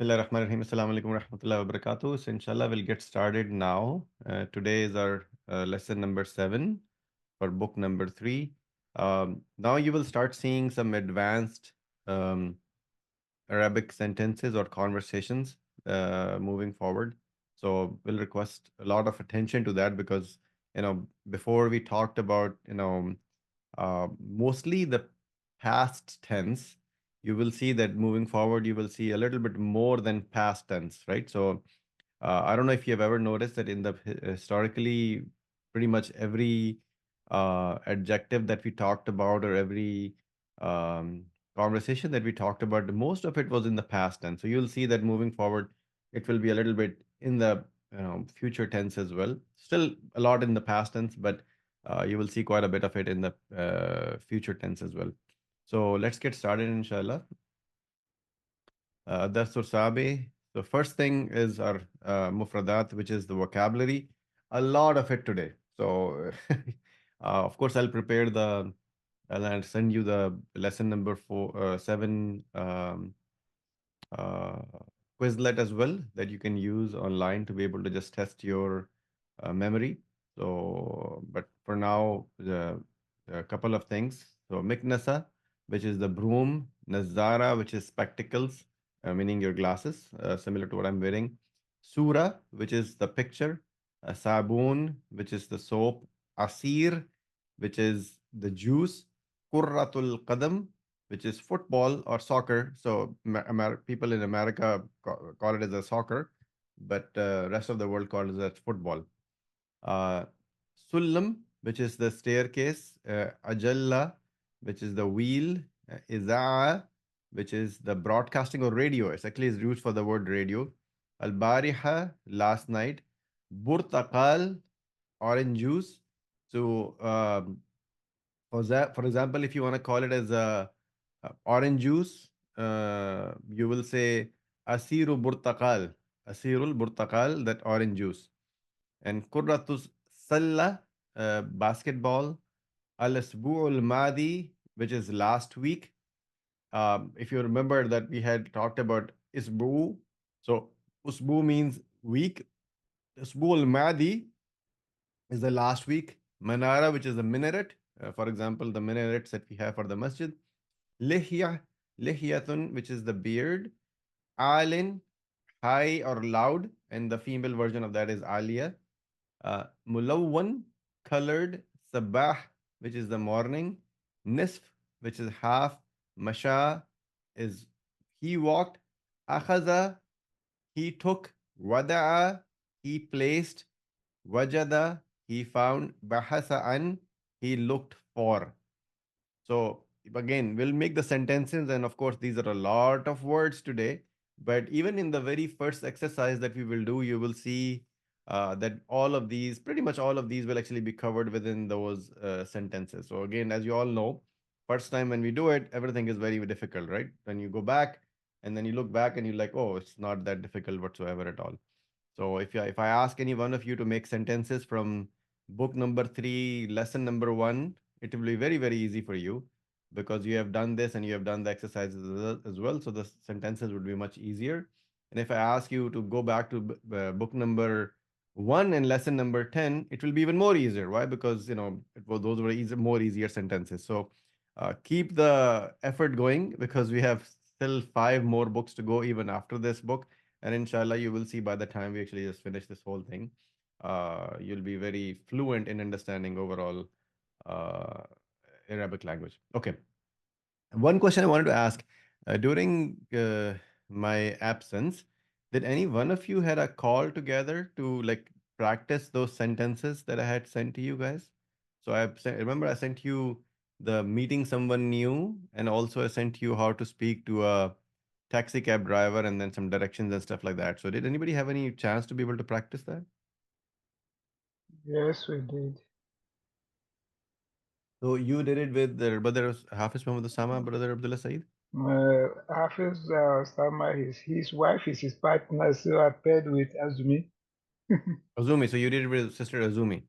Bismillahirrahmanirrahim. Assalamu alaikum warahmatullahi wabarakatuh. So, inshallah, we'll get started now. Today is our lesson number 7 for book number 3. Now, you will start seeing some advanced um, Arabic sentences or conversations moving forward. So, we'll request a lot of attention to that because, before we talked about, mostly the past tense, you will see that moving forward, you will see a little bit more than past tense, right? So I don't know if you have ever noticed that in the historically, pretty much every adjective that we talked about or every um, conversation that we talked about, most of it was in the past tense. So you'll see that moving forward, it will be a little bit in the future tense as well. Still a lot in the past tense, but you will see quite a bit of it in the future tense as well. So let's get started, inshallah. Dastur Sabi. So first thing is our mufradat, which is the vocabulary. A lot of it today. So of course, I'll send you the lesson number 7 uh, Quizlet as well that you can use online to be able to just test your memory. So, but for now, a couple of things. So, Miknasa, which is the broom, Nazara, which is spectacles, meaning your glasses, similar to what I'm wearing. Surah, which is the picture. Saboon, which is the soap. Asir, which is the juice. Qurratul Qadam, which is football or soccer. So people in America call it as a soccer, but rest of the world calls it as football. Uh, Sullam, which is the staircase. Ajalla, which is the wheel. Izaa, which is the broadcasting or radio. It's actually is used for the word radio. Al Bariha, last night. Burtaqal, orange juice. So for example, if you want to call it as a orange juice, you will say asiru burtaqal, asirul burtaqal, that orange juice. And kurratus salla, basketball. Al asbu'ul madi, which is last week. If you remember that we had talked about isbu, so usbu means week. Isbu'ul madi is the last week. Manara, which is the minaret. For example, the minarets that we have for the masjid. Lihya, lihyatun, which is the beard. Alin, high or loud, and the female version of that is alia. Mulawwan, colored. Sabah, which is the morning. Nisf, which is half. Masha is he walked. Akhaza, he took. Wada'a, he placed. Wajada, he found. Bahasa an, he looked for. So again, we'll make the sentences, and of course, these are a lot of words today. But even in the very first exercise that we will do, you will see that all of these, pretty much all of these, will actually be covered within those sentences. So again, as you all know, first time when we do it, everything is very difficult, right? When you go back and then you look back and you're like, oh, it's not that difficult whatsoever at all. So if I ask any one of you to make sentences from book number 3, lesson number 1, it will be very, very easy for you because you have done this and you have done the exercises as well. So the sentences would be much easier. And if I ask you to go back to book number 1 and lesson number 10, it will be even more easier. Why? Because those were more easier sentences. So keep the effort going because we have still 5 more books to go even after this book. And inshallah, you will see by the time we actually just finish this whole thing, you'll be very fluent in understanding overall uh, Arabic language. Okay. One question I wanted to ask during my absence, did any one of you had a call together to like practice those sentences that I had sent to you guys? So remember I sent you the meeting someone new, and also I sent you how to speak to a taxi cab driver and then some directions and stuff like that. So did anybody have any chance to be able to practice that? Yes, we did. So you did it with the brother Hafiz Muhammad Osama, brother Abdullah Saeed? Hafiz Sama, his wife is his partner, so I paired with Azumi. Azumi. So you did it with Sister Azumi.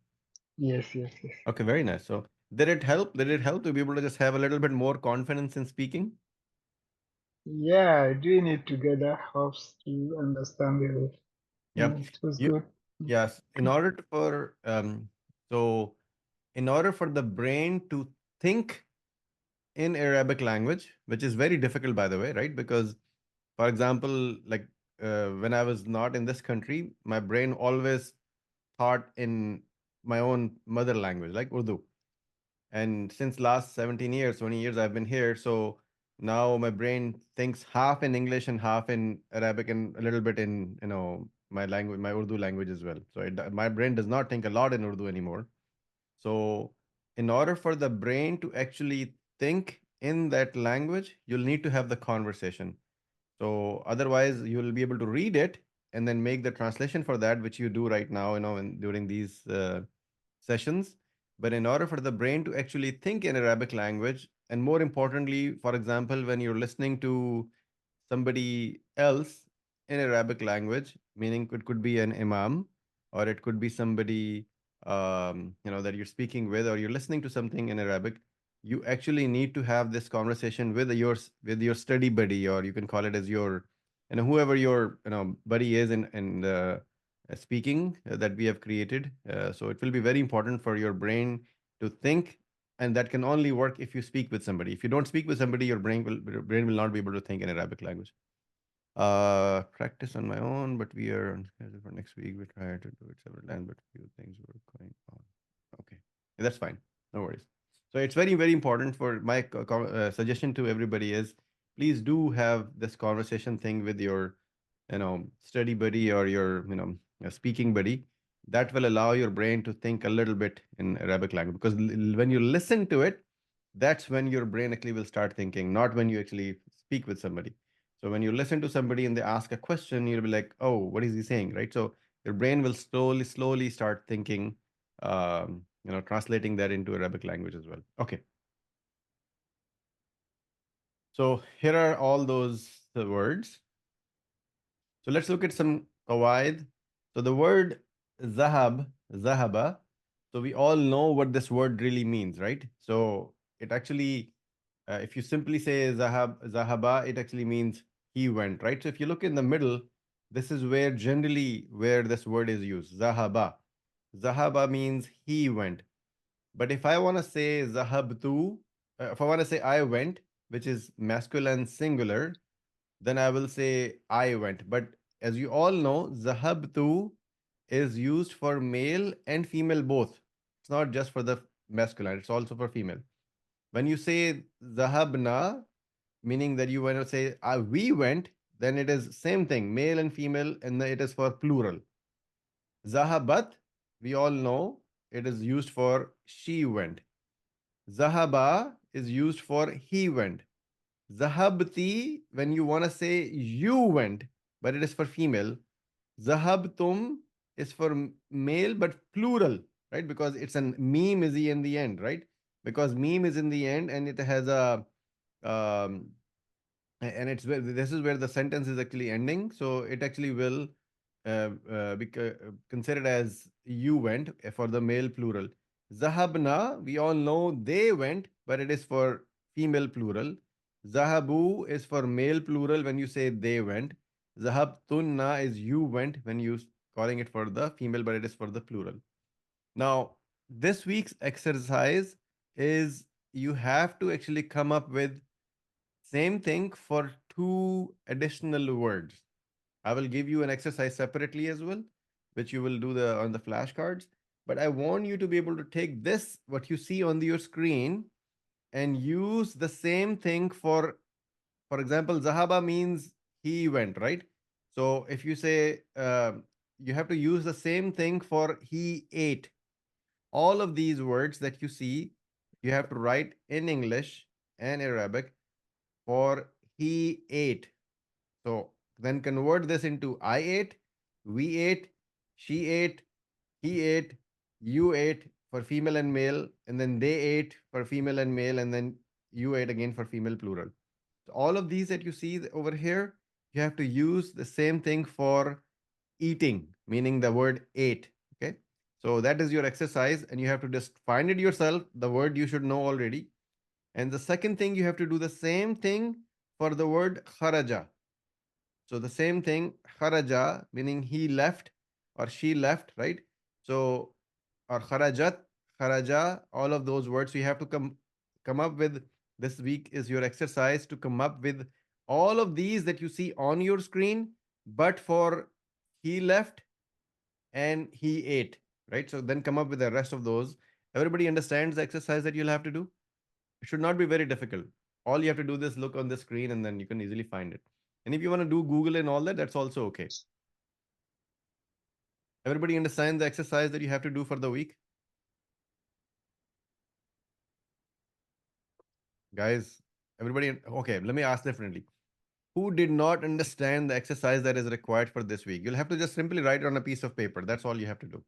Yes, yes, yes. Okay, very nice. So did it help? Did it help to be able to just have a little bit more confidence in speaking? Yeah, doing it together helps to understand it. Yeah. It was You, good. yes. So in order for the brain to think in Arabic language, which is very difficult, by the way, right? Because, for example, like when I was not in this country, my brain always thought in my own mother language, like Urdu. And since last 17 years, 20 years, I've been here. So now my brain thinks half in English and half in Arabic and a little bit in, my language, my Urdu language as well. So my brain does not think a lot in Urdu anymore. So, in order for the brain to actually think in that language, you'll need to have the conversation. So, otherwise, you'll be able to read it and then make the translation for that, which you do right now, during these sessions. But in order for the brain to actually think in Arabic language, and more importantly, for example, when you're listening to somebody else in Arabic language, meaning it could be an imam or it could be somebody that you're speaking with or you're listening to something in Arabic. You actually need to have this conversation with your study buddy, or you can call it as your whoever your buddy is in the speaking that we have created. So it will be very important for your brain to think, and that can only work if you speak with somebody. If you don't speak with somebody, your brain will not be able to think in Arabic language. Practice on my own, but we are on schedule for next week. We try to do it several times, but few things were going on. Okay, that's fine. No worries. So it's very, very important for my suggestion to everybody is please do have this conversation thing with your, study buddy or your, speaking buddy. That will allow your brain to think a little bit in Arabic language because when you listen to it, that's when your brain actually will start thinking, not when you actually speak with somebody. So when you listen to somebody and they ask a question, you'll be like, "Oh, what is he saying?" Right? So your brain will slowly, slowly start thinking, translating that into Arabic language as well. Okay. So here are all those words. So let's look at some qawaid. So the word zahab, zahaba. So we all know what this word really means, right? So it actually, if you simply say zahaba, it actually means he went, right? So if you look in the middle, this is where this word is used. Zahaba. Zahaba means he went. But if I want to say zahabtu, if I want to say I went, which is masculine singular, then I will say I went. But as you all know, zahabtu is used for male and female both. It's not just for the masculine, it's also for female. When you say zahabna, meaning that you want to say we went, then it is same thing, male and female, and it is for plural. Zahabat, we all know it is used for she went. Zahaba is used for he went. Zahabti, when you want to say you went, but it is for female. Zahabtum is for male, but plural, right? Because it's an meme is in the end, right? Because meme is in the end and it has a um, and this is where the sentence is actually ending. So it actually will be considered as you went for the male plural. Zahabna, we all know they went, but it is for female plural. Zahabu is for male plural when you say they went. Zahabtunna is you went when you calling it for the female, but it is for the plural. Now, this week's exercise is you have to actually come up with same thing for two additional words. I will give you an exercise separately as well, which you will do on the flashcards. But I want you to be able to take this, what you see on your screen, and use the same thing for example, Zahaba means he went, right? So if you say you have to use the same thing for he ate. All of these words that you see, you have to write in English and Arabic for he ate. So then convert this into I ate, we ate, she ate, he ate, you ate for female and male, and then they ate for female and male, and then you ate again for female plural. So all of these that you see over here, you have to use the same thing for eating, meaning the word ate. Okay. So that is your exercise, and you have to just find it yourself, the word you should know already. And the second thing, you have to do the same thing for the word kharaja. So the same thing, kharaja, meaning he left or she left, right? So, or kharajat, kharaja, all of those words. So you have to come up with, this week is your exercise to come up with all of these that you see on your screen, but for he left and he ate, right? So then come up with the rest of those. Everybody understands the exercise that you'll have to do? It should not be very difficult. All you have to do is look on the screen and then you can easily find it. And if you want to do Google and all that, that's also okay. Everybody understand the exercise that you have to do for the week? Guys, everybody, okay, let me ask differently. Who did not understand the exercise that is required for this week? You'll have to just simply write it on a piece of paper. That's all you have to do.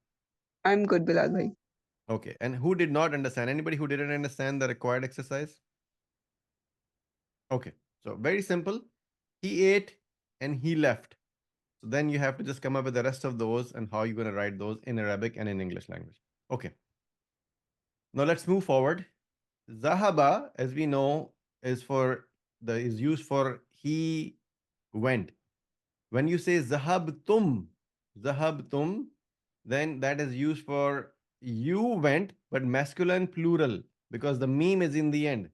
I'm good, Bilal bhai. Okay. And who did not understand? Anybody who didn't understand the required exercise? Okay. So very simple. He ate and he left. So then you have to just come up with the rest of those and how you're going to write those in Arabic and in English language. Okay. Now let's move forward. Zahaba, as we know, is used for he went. When you say zahabtum, then that is used for you went, but masculine plural because the meme is in the end.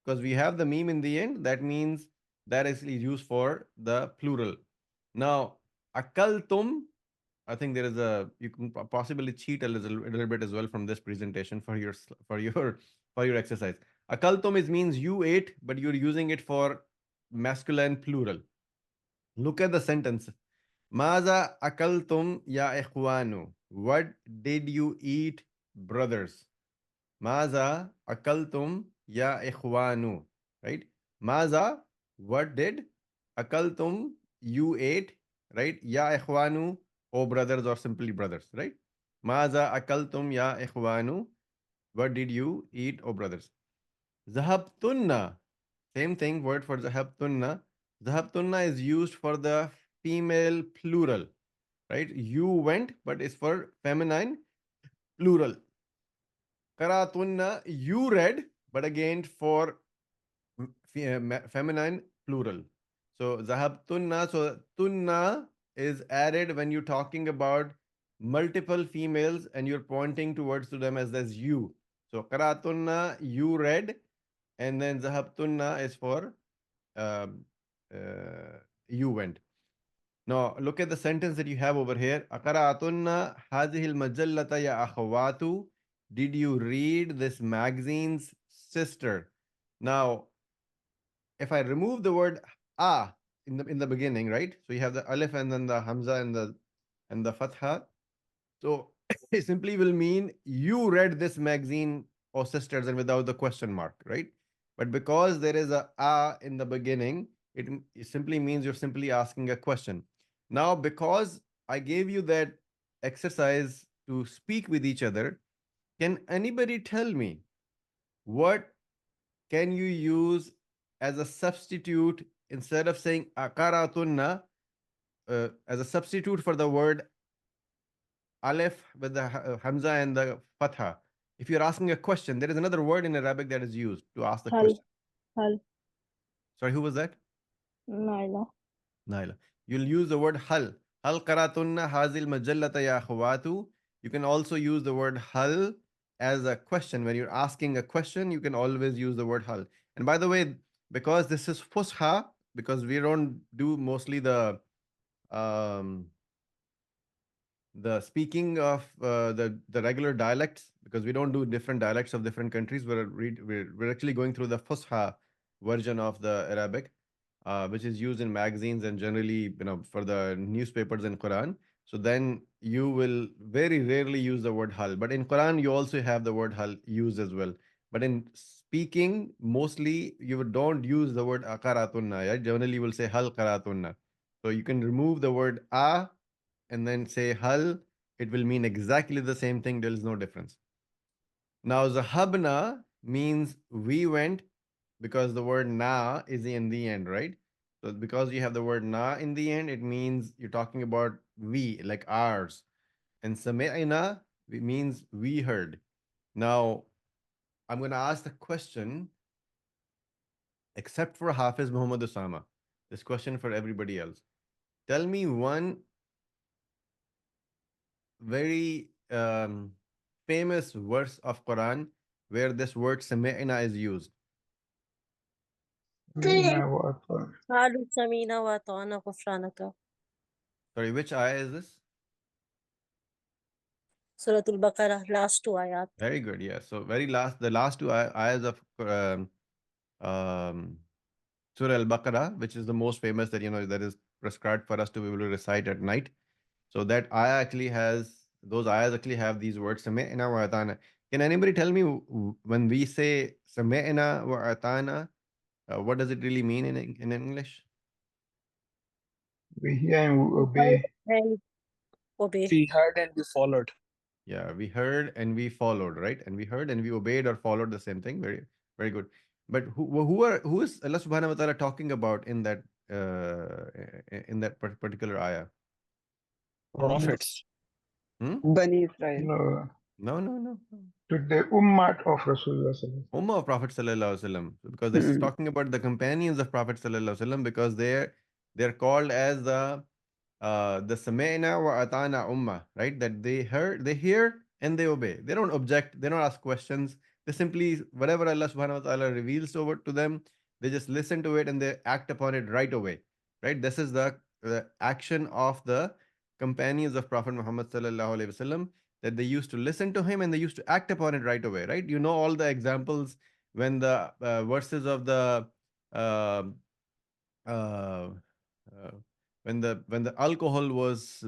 Because we have the meme in the end, that means that is used for the plural. Now, akaltum, I think there is a you can possibly cheat a little bit as well from this presentation for your for your for your exercise. Akaltum is means you ate, but you're using it for masculine plural. Look at the sentence. Maza akaltum ya ikhwanu. What did you eat, brothers? Maza akaltum ya ikhwanu. Right? Maza, what did? Akaltum, you ate. Right? Ya ikhwanu, O brothers or simply brothers. Right? Maza akaltum ya ikhwanu. What did you eat, O brothers? Zahabtunna. Same thing, word for zahabtunna. Zahabtunna is used for the female plural. Right? You went, but it's for feminine plural. Karatunna, you read, but again for feminine plural. So zahabtunna, so tunna is added when you're talking about multiple females and you're pointing towards to them as you. So karatunna, you read, and then zahabtunna is for um, you went. Now look at the sentence that you have over here. Aqara'atunna hadhihi al-majallata ya akhawatu. Did you read this magazine's sister? Now, if I remove the word in the beginning, right? So you have the alif and then the hamza and the fatha. So it simply will mean you read this magazine, or sisters, and without the question mark, right? But because there is a in the beginning, it simply means you're simply asking a question. Now, because I gave you that exercise to speak with each other, can anybody tell me what can you use as a substitute instead of saying akaratunna, as a substitute for the word Aleph with the Hamza and the Fatha. If you're asking a question, there is another word in Arabic that is used to ask the Hal, question. hal, Sorry, who was that? Naila. Naila. You'll use the word hal. Hal qaratunna hazil majallata ya akhwatu. You can also use the word hal as a question. When you're asking a question, you can always use the word hal. And by the way, because this is fusha, because we don't do mostly um, the speaking of the regular dialects, because we don't do different dialects of different countries. We're actually going through the Fusha version of the Arabic, which is used in magazines and generally for the newspapers in Quran. So then you will very rarely use the word hal, but in Quran you also have the word hal used as well. But in speaking, mostly you don't use the word akaratunna. Yeah? Generally you will say hal karatunna. So you can remove the word a and then say hal, it will mean exactly the same thing. There is no difference. Now, zahabna means we went because the word na is in the end, right? So, because you have the word na in the end, it means you're talking about we, like ours. And sami'na means we heard. Now, I'm going to ask the question. except for Hafiz Muhammad Osama. This question for everybody else. Tell me one very famous verse of Quran where this word sami'na is used. سمعنا وأطعنا. قالوا سمينا وأطعنا غفرانك. Sorry, which ayah is this? Surah Al-Baqarah, last 2 ayat. Very good. Yeah. So very last, the last two ayahs of um, Surah Al-Baqarah, which is the most famous that that is prescribed for us to be able to recite at night. So that ayah actually has those ayahs actually have these words sami'na wa atana. Can anybody tell me when we say sami'na wa atana, what does it really mean in English? We hear and we obey. And obey. We heard and we followed. Yeah, we heard and we followed, right? And we heard and we obeyed or followed the same thing. Very, very good. But who is Allah Subhanahu wa Taala talking about in that particular ayah? Prophets. Bani Israel. No, No, no, no. to the Ummah of Rasulullah. Ummah of Prophet Sallallahu Alaihi Wasallam. Because this is talking about the companions of Prophet Sallallahu Alaihi Wasallam because they're called as the Sami'na wa Atana Ummah, right? That they hear and they obey. They don't object, they don't ask questions. They simply, whatever Allah subhanahu wa ta'ala reveals over to them, they just listen to it and they act upon it right away. Right? This is the action of the companions of Prophet Muhammad sallallahu alaihi wasallam, that they used to listen to him and they used to act upon it right away. Right? You know all the examples when the verses of the uh, uh, uh, when the alcohol was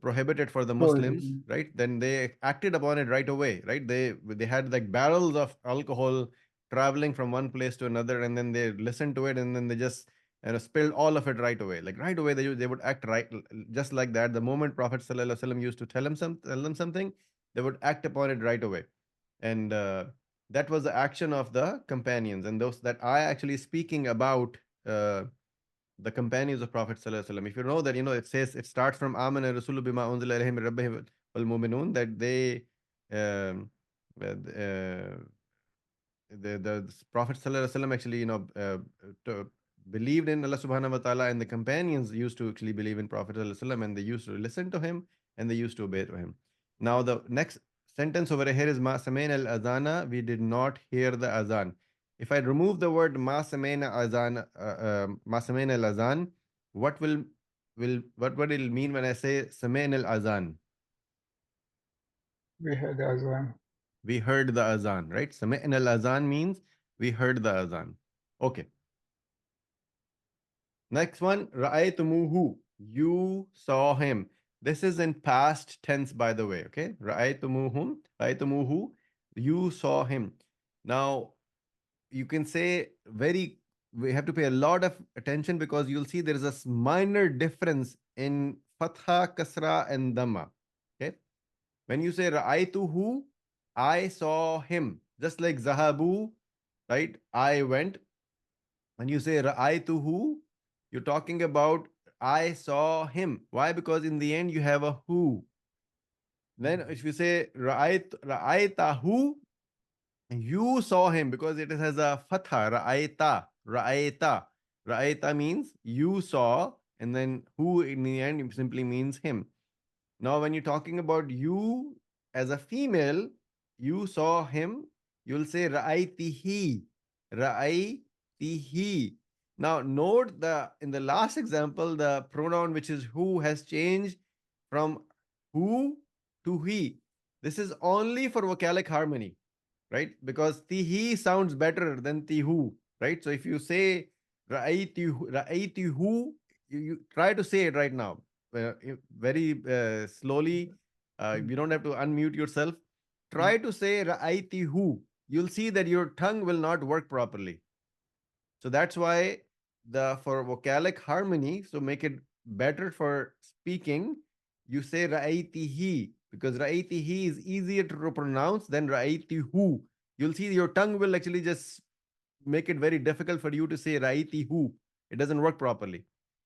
prohibited for the Muslims, right? Then they acted upon it right away, right? They had like barrels of alcohol traveling from one place to another, and then they listened to it, and then they just spilled all of it right away. Like right away, they would act right just like that. The moment Prophet Sallallahu Alaihi Wasallam used to tell them something, they would act upon it right away, and that was the action of the companions, and those that I actually speaking about. The companions of Prophet Sallallahu Alaihi Wasallam. If you know that, it says it starts from Aman and Rasulu bima unzila ilayhim min rabbihim wal mu'minun, that they um, the Prophet Sallallahu Alaihi Wasallam actually believed in Allah Subhanahu wa Taala, and the companions used to actually believe in Prophet Sallallahu Alaihi Wasallam, and they used to listen to him and they used to obey to him. Now the next sentence over here is Ma samain al azana, we did not hear the azan. If I remove the word ma samain azan, ma samain al azan, what would it mean when I say samain al azan? We heard Azan. We heard the azan, right? Sami'na al-azan means we heard the azan. Okay. Next one, ra'aytumuhu. You saw him. This is in past tense, by the way. Okay. Ra'aytumuhu. You saw him. Now, you can say we have to pay a lot of attention because you'll see there is a minor difference in fatha, kasra, and dhamma. Okay. When you say ra'aytuhu, I saw him. Just like zahabu, right? I went. When you say ra'aytuhu, you're talking about I saw him. Why? Because in the end you have a who. Then if you say ra'aytahu, you saw him because it has a fatha, ra'ayta, ra'ayta. Ra'ayta means you saw, and then who in the end simply means him. Now, when you're talking about you as a female, you saw him, you'll say ra'aytihi, ra'aytihi. Now, note in the last example, the pronoun which is who has changed from who to he. This is only for vocalic harmony, right? Because tihi sounds better than tihu, right? So if you say ra'aytihu, you try to say it right now very slowly. You don't have to unmute yourself. Try to say ra'aytihu. You'll see that your tongue will not work properly. So that's why for vocalic harmony, so make it better for speaking, you say ra'aytihi, because ra'aytihi is easier to pronounce than ra'aytihu. You'll see your tongue will actually just make it very difficult for you to say ra'aytihu. It doesn't work properly.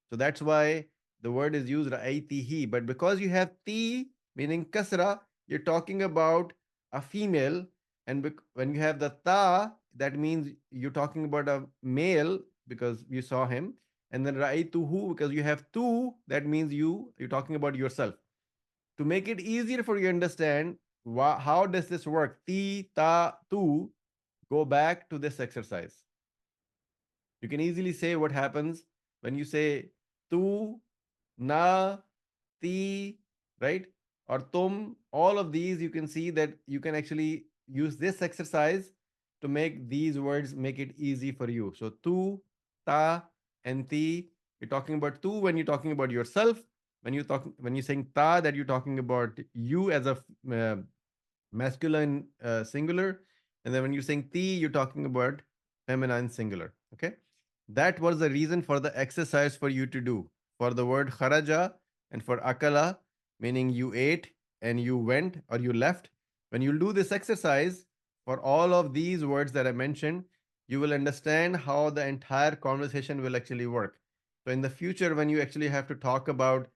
So that's why the word is used ra'aytihi. But because you have ti, meaning kasra, you're talking about a female. And when you have the ta, that means you're talking about a male because you saw him. And then ra'aytuhu, because you have two, that means you're talking about yourself. To make it easier for you to understand, how does this work? Ti, ta, tu, go back to this exercise. You can easily say what happens when you say tu, na, ti, right? Or tum, all of these, you can see that you can actually use this exercise to make these words make it easy for you. So tu, ta, and ti. You're talking about tu when you're talking about yourself. When you're saying ta, that you're talking about you as a uh, masculine singular. And then when you're saying ti, you're talking about feminine singular. Okay. That was the reason for the exercise for you to do. For the word kharaja and for akala, meaning you ate and you went or you left. When you do this exercise for all of these words that I mentioned, you will understand how the entire conversation will actually work. So in the future, when you actually have to talk about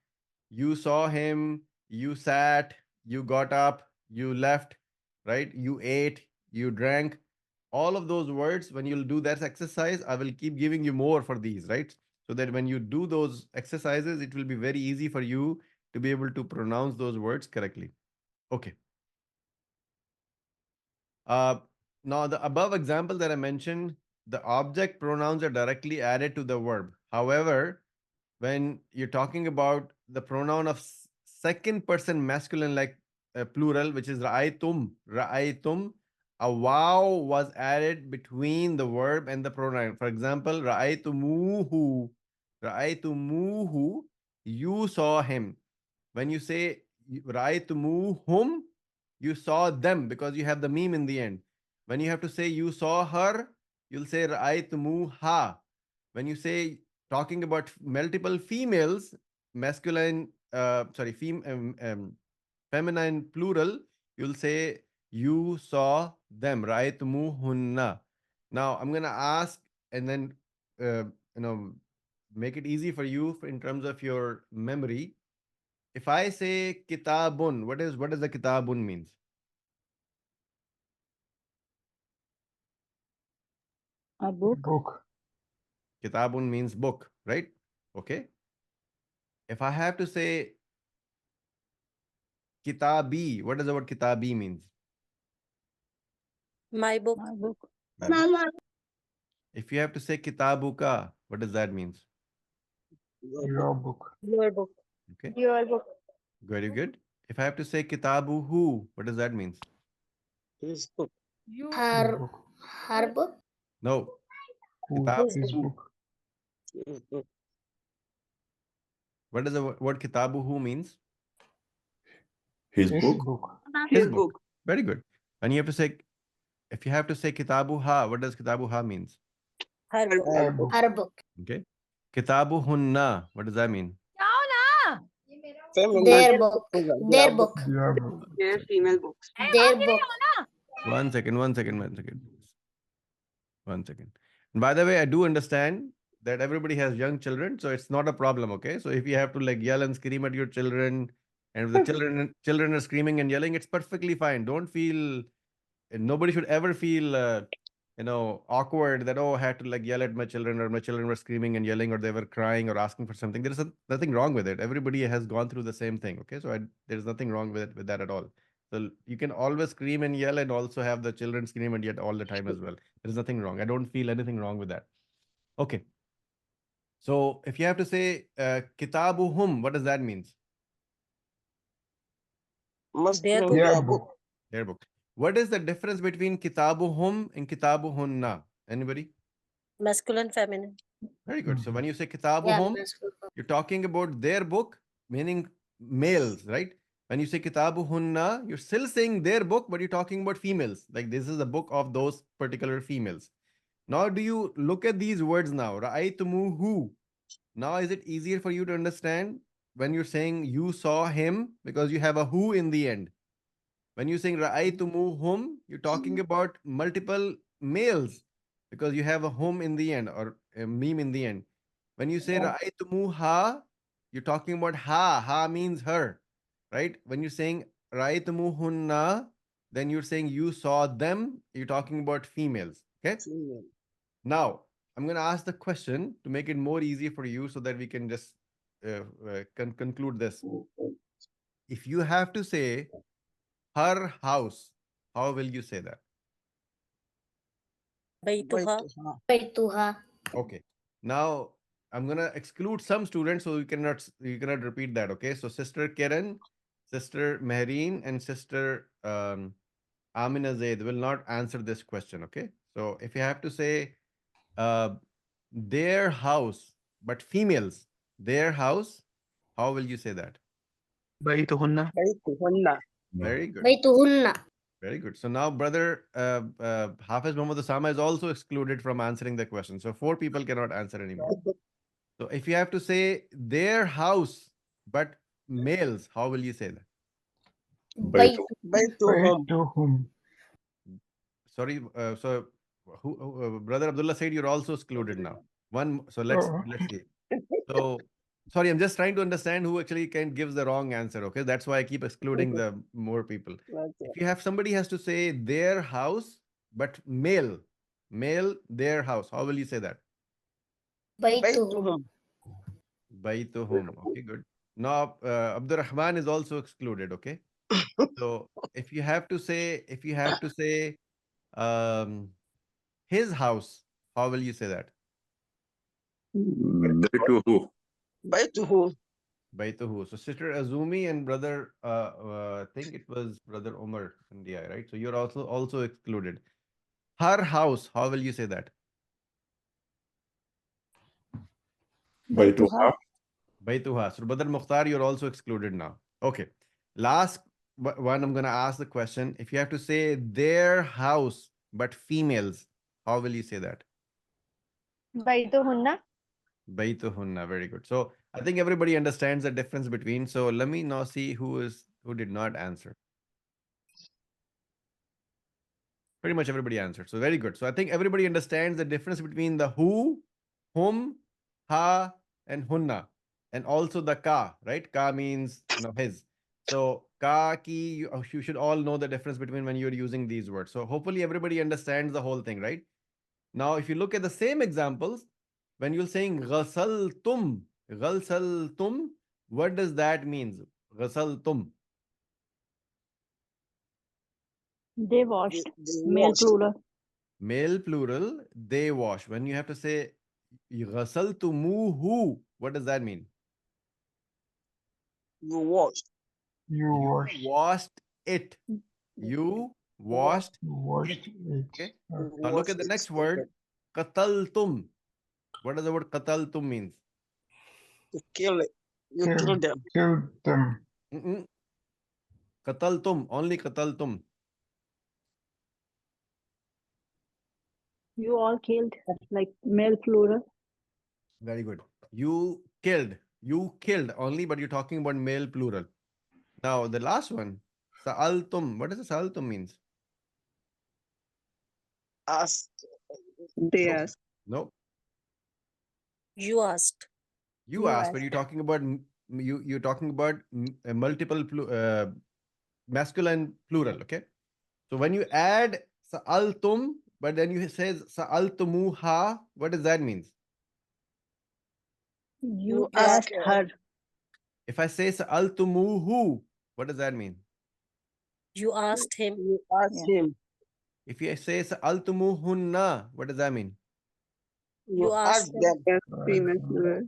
you saw him, you sat, you got up, you left, right? You ate, you drank. All of those words, when you'll do that exercise, I will keep giving you more for these, right? So that when you do those exercises, it will be very easy for you to be able to pronounce those words correctly. Okay. Uh, Now, the above example that I mentioned, the object pronouns are directly added to the verb. However, when you're talking about the pronoun of second person masculine, like plural, which is ra'aytum, a wow was added between the verb and the pronoun. For example, ra'aytumuhu, you saw him. When you say ra'aytumuhum, you saw them because you have the meme in the end. When you have to say you saw her, you'll say ra'aytumuha. When you say talking about multiple females, masculine, feminine plural, you'll say you saw them, ra'aytumuhunna. Now I'm gonna ask and then uh, you know make it easy for you in terms of your memory. If I say kitabun, what does the kitabun means? A book. Book. Kitabun means book, right? Okay. If I have to say kitabi, what does the word kitabi means? My book. My book. My book. If you have to say kitabuka, what does that mean? Your book. Your book. Okay, Your book. very good. If I have to say kitabuhu, what does that mean? His Her book. her book. No, Who? His kitabuhu. book. What does the word kitabuhu means? His His book. book. His book. Very good. And you have to say, if you have to say kitabuha, what does kitabuha means? Her book. Her book. Her book. Okay. Kitabuhunna, what does that mean? Their book. Their book. Your book. Their female books. Their book. One second. One second. And by the way, I do understand that everybody has young children, so it's not a problem, okay? So if you have to like yell and scream at your children, and if the children are screaming and yelling, it's perfectly fine. Don't feel nobody should ever feel awkward that, oh, I had to like yell at my children, or my children were screaming and yelling, or they were crying or asking for something. There is nothing wrong with it. Everybody has gone through the same thing, okay? So there's nothing wrong with that at all. So you can always scream and yell and also have the children scream and yell all the time as well. There's nothing wrong. I don't feel anything wrong with that. Okay. So if you have to say kitabuhum, what does that mean? Their book. Their book. Their book. What is the difference between kitabuhum and kitabuhunna? Anybody? Masculine, feminine. Very good. So when you say Yeah, kitabuhum, masculine. you're talking about their book, meaning males, right? When you say kitabuhunna, you're still saying their book, but you're talking about females. Like this is a book of those particular females. Now, do you look at these words now? Ra'aytumuhu. Now, is it easier for you to understand when you're saying you saw him because you have a who in the end? When you're saying ra'aytumuhum, you're talking about multiple males because you have a hum in the end or a meme in the end. When you say ra'aytumuha, you're talking about ha. Ha means her, right? When you're saying ra'aytumuhunna, then you're saying you saw them. You're talking about females. Okay. Now, I'm going to ask the question to make it more easy for you so that we can just conclude this. If you have to say her house, how will you say that? بيتها. بيتها. Okay. Now, I'm going to exclude some students so you cannot repeat that. Okay. So, Sister Karen, Sister Mehreen, and Sister Amina Zaid will not answer this question. Okay. So, if you have to say their house, but females, their house, how will you say that? بيتهن. Very good. بيتهن. Very good. So now brother Hafiz Muhammad Osama is also excluded from answering the question. So 4 people cannot answer anymore. So if you have to say their house, but males, how will you say that? بيت. بيتهم. Sorry, so brother Abdullah said you're also excluded now. So let's see. So sorry, I'm just trying to understand who actually gives the wrong answer. Okay, that's why I keep excluding the more people. If you have somebody has to say their house, but male, their house, how will you say that? بيتهم. Baytuhum. Okay, good. Now Abdurrahman is also excluded. Okay, so if you have to say um, his house, how will you say that? بيته. Baituhu. So sister Azumi and brother, I think it was brother Umar India, right? So you're also excluded. Her house, how will you say that? بيتها. Baituha. So brother Mukhtar, you're also excluded now. Okay. Last one, I'm gonna ask the question. If you have to say their house, but females, how will you say that? بيتهن. Baituhunna. Very good. So I think everybody understands the difference between. So let me now see who did not answer. Pretty much everybody answered. So very good. So I think everybody understands the difference between the who, whom, ha, and hunna, and also the ka, right? Ka means his. So ka ki, you should all know the difference between when you're using these words. So hopefully everybody understands the whole thing, right? Now, if you look at the same examples, when you're saying ghasaltum, what does that mean? Ghasaltum. They washed. Male plural. Male plural, they wash. When you have to say ghasaltumuhu, what does that mean? You You wash. washed it. You washed You washed it. it. Okay. Now look at the next word. Qataltum. What does the word qataltum means? Killed them. Qataltum. Only qataltum. You all killed. Like male plural. Very good. You killed. You killed only, but you're talking about male plural. Now the last one. Sa'altum. What does the sa'altum means? They No. asked. No. You asked. You You asked, but asked. you're talking about you're talking about multiple masculine plural. Okay. So when you add sa'altum, but then you say sa'altumuha, what does that mean? You asked her. If I say sa'altumuhu, what does that mean? You asked him. If you say sa'altumuhunna, what does that mean? You asked them. Female plural.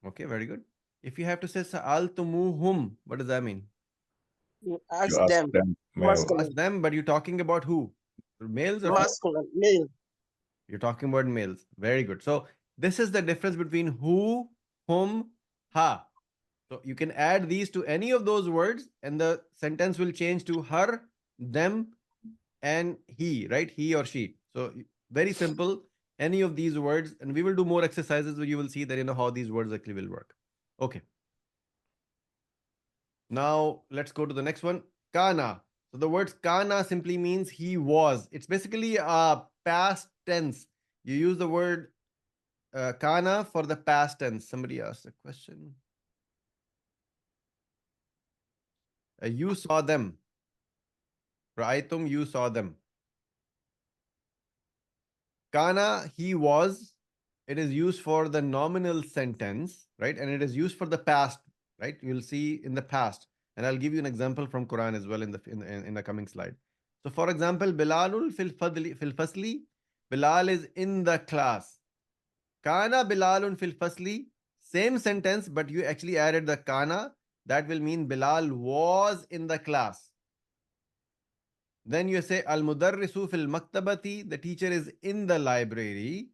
Okay, very good. If you have to say sa'altumuhum, what does that mean? You ask them. You ask them, but you're talking about who? Males or females? You're talking about males. Very good. So this is the difference between who, whom, ha. So you can add these to any of those words and the sentence will change to her, them, and he, right? He or she. So very simple. Any of these words, and we will do more exercises where you will see that how these words actually will work. Okay. Now let's go to the next one. Kana. So the word kana simply means he was. It's basically a past tense. You use the word kana for the past tense. Somebody asked a question. You saw them. Ra'aytum, you saw them. Kana, he was, it is used for the nominal sentence, right? And it is used for the past, right? You'll see in the past. And I'll give you an example from Quran as well in the coming slide. So for example, Bilalul fil fasli, Bilal is in the class. Kana Bilalun fil fasli, same sentence, but you actually added the kana. That will mean Bilal was in the class. Then you say Al Mudarrisu fil maktabati, the teacher is in the library.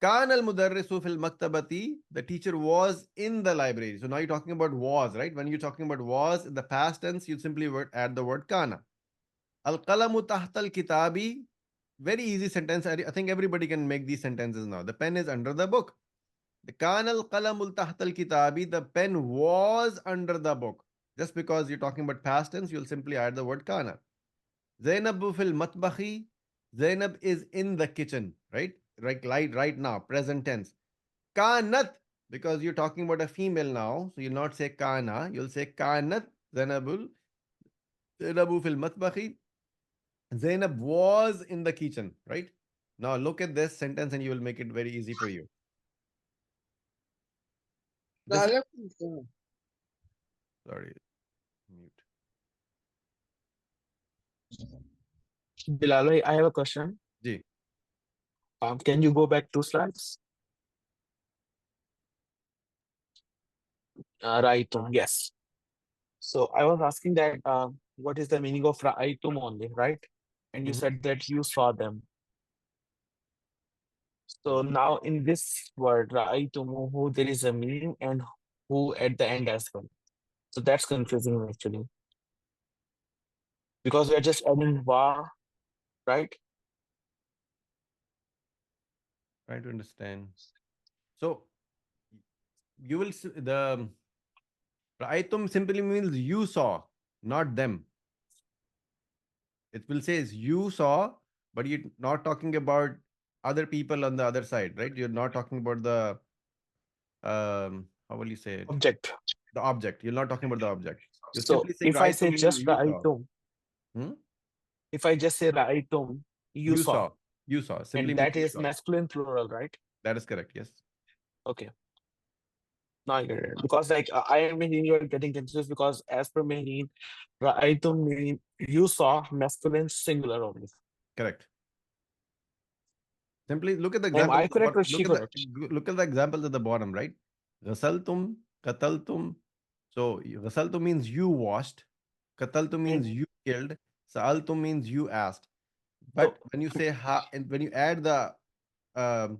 Kan al Mudarrisu fil maktabati, the teacher was in the library. So now you're talking about was, right? When you're talking about was in the past tense, you simply add the word kana. Al qalamu tahtal kitabi, very easy sentence. I think everybody can make these sentences now. The pen is under the book. The kan al qalamul tahtal kitabi, the pen was under the book. Just because you're talking about past tense, you'll simply add the word kana. Zainabu fil matbahi. Zainab is in the kitchen, right? Right now, present tense. Kanat, because you're talking about a female now, so you'll not say kana, you'll say kanat. Zainabu fil matbahi. Zainab was in the kitchen, right? Now look at this sentence and you will make it very easy for you. This, sorry, mute. Bilal, I have a question. Ji. Can you go back 2 slides? Ra'aytum, yes. So I was asking that what is the meaning of ra'aytum only, right? And you Mhm. said that you saw them. So now in this word ra'aytumuhu, there is a meaning and who at the end as well. So that's confusing actually. Because we're just adding wa, right? Trying to understand. So you will the ra'aytum simply means you saw, not them. It will say you saw, but you're not talking about other people on the other side, right? You're not talking about the how will you say it? Object. The object. You're not talking about the object. You're So simply saying if I say ra'aytum means just you saw. ra'aytum, Hmm? if I just say ra'aytum, you You saw, saw. You saw. Simply and means that you is saw. masculine plural, right? That is correct. Yes. Okay. Now I get it. Because like I am Mehreen, you are getting confused because as per Mehreen, ra'aytum mean you saw masculine singular only. Correct. Simply look at the Am example I at the correct bottom. or she correct? Look at the examples at the bottom, right? Ghasaltum, qataltum. So ghasaltum means you washed. Qataltum means And you killed. Sa'altum means you asked. so But when you say ha, and when you add the um,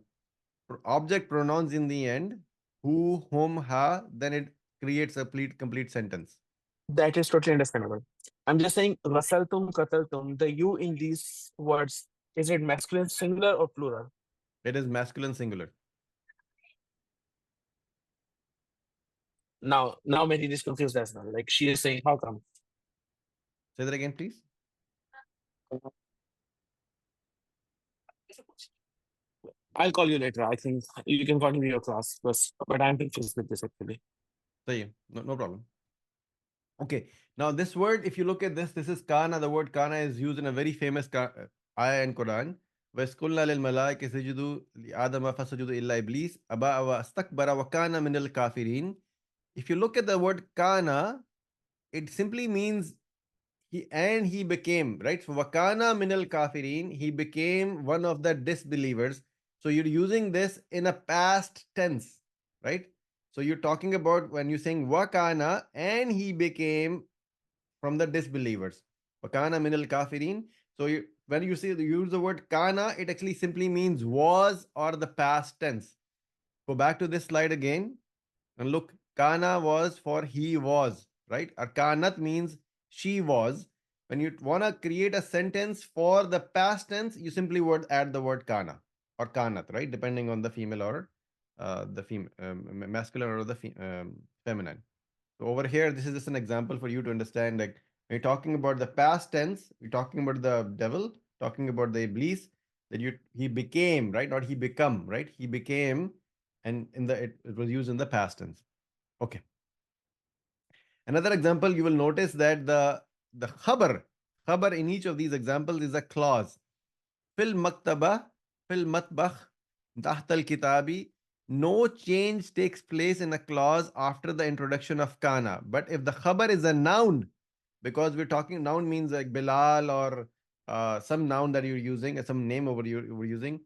object pronouns in the end, who, whom, ha, then it creates a complete sentence. that is totally understandable. I'm just saying ghasaltum, qataltum, the you in these words, is it masculine singular or plural? It is masculine singular. Now Mehreen is confused as well. Like she is saying, how come? Say that again, please. I'll call you later. I think you can continue your class first, but I'm confused with this actually. Say, no problem. Okay. Now this word, if you look at this is kana. The word kana is used in a very famous ayah in Quran. وَإِذْ لِلْمَلَائِكَةِ اسْجُدُوا لِآدَمَ فَسَجَدُوا إِلَّا إِبْلِيسَ أَبَى وَاسْتَكْبَرَ وَكَانَ مِنَ الْكَافِرِينَ. If you look at the word kana, it simply means he became, right? So wakana minal kafirin, he became one of the disbelievers. So you're using this in a past tense, right? So you're talking about when you're saying wakana and he became from the disbelievers. Wakana minal kafirin. So when you use the word kana, it actually simply means was or the past tense. Go back to this slide again. And look, kana was for he was, right? Or kanat means she was. When you want to create a sentence for the past tense, you simply would add the word kana or kanat, right? Depending on the female or masculine or the feminine. So over here, this is just an example for you to understand. Like when you're talking about the past tense, you're talking about the devil, talking about the iblis, that he became, right? Not he become, right? He became, and it was used in the past tense. Okay. Another example, you will notice that the khabar in each of these examples is a clause. Fil maktaba, fil matbakh tahta al-kitabi. No change takes place in a clause after the introduction of kana. But if the khabar is a noun, because we're talking noun means like Bilal or some noun that you're using, some name over you're using,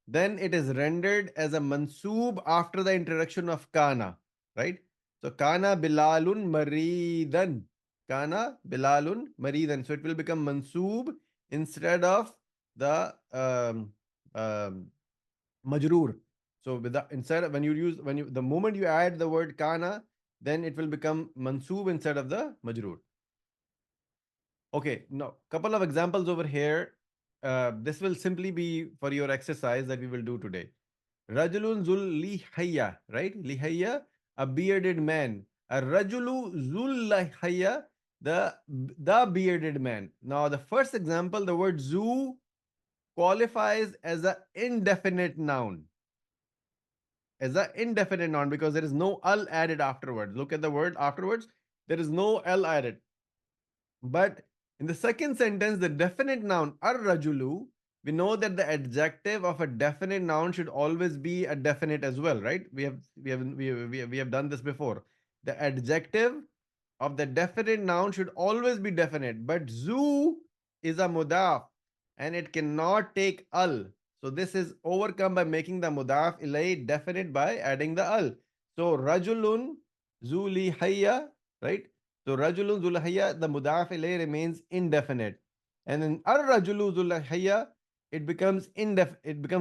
then it is rendered as a mansoob after the introduction of kana, right? So kana Bilalun maridan. Kana Bilalun maridan. So it will become mansoob instead of the um, majroor. So with the instead of, when you use when you the moment you add the word kana, then it will become mansoob instead of the majroor. Okay, now couple of examples over here. This will simply be for your exercise that we will do today. Rajulun zul lihayya, right? Lihayya, a bearded man. A rajulu zul lihayya, the bearded man. Now the first example, the word zu qualifies as an indefinite noun. As an indefinite noun because there is no al added afterwards. Look at the word afterwards. There is no l added. But in the second sentence, the definite noun ar-rajulu, we know that the adjective of a definite noun should always be a definite as well, right? We have done this before. The adjective of the definite noun should always be definite, but zu is a mudaf and it cannot take al. So this is overcome by making the mudaf ilay definite by adding the al. So rajulun zuli hayya, right? So rajulun zulahayya, the mudaf ilay remains indefinite. And in ar-rajulu zulahayya, it becomes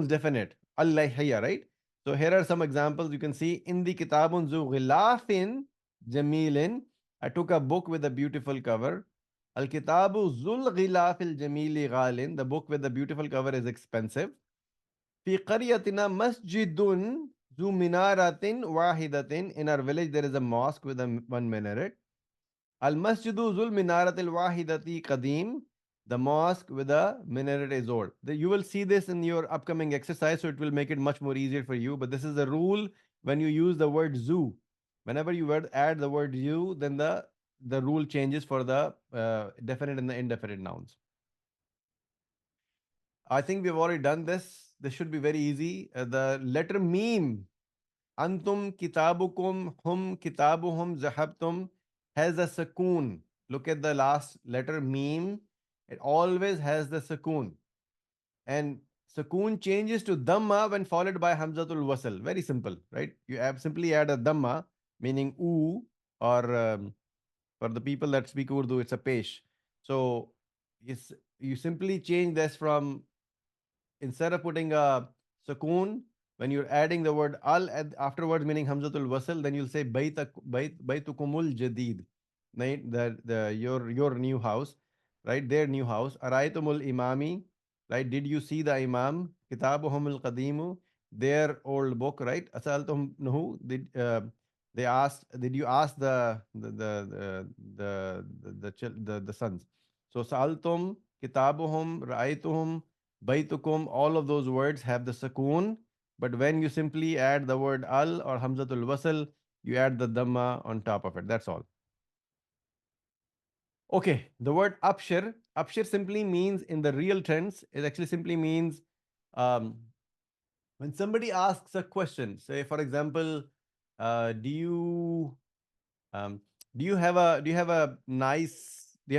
definite. Allahayya, right? So here are some examples you can see in the kitabun zu ghilafin jamilin. I took a book with a beautiful cover. Al-kitabu zul ghilafil jamili ghalin. The book with the beautiful cover is expensive. Fi qaryatina masjidun zu minaratin wahidatin. In our village there is a mosque with one minaret. Al Masjidu Zul Minarat al Wahidati Qadim. The mosque with a minaret is old. You will see this in your upcoming exercise, so it will make it much more easier for you. But this is the rule when you use the word zoo. Whenever you add the word you, then the rule changes for the definite and the indefinite nouns. I think we've already done this. This should be very easy. The letter meme, Antum kitabukum hum kitabuhum zahabtum, has a sukoon. Look at the last letter meme. It always has the sukoon. And sukoon changes to dhamma when followed by hamzatul wasl. Very simple, right? You simply add a dhamma, meaning oo, or for the people that speak Urdu, it's a pesh. So you simply change this from, instead of putting a sukoon, when you're adding the word al afterwards, meaning hamzatul wasl, then you'll say baytukumul jadid, right? Your new house, right? Their new house. Araitumul imami, right? Did you see the imam? Kitabuhumul qadimu, their old book, right? Asaltum nuhu, they asked, did you ask the sons? So sa'altum, kitabuhum, ra'aytuhum, Baitukum, all of those words have the sukoon, but when you simply add the word al or hamzatul wasl, you add the dhamma on top of it. That's all. Okay, the word abshir. Abshir simply means, in the real tense, it actually simply means um, when somebody asks a question. Say, for example, do you have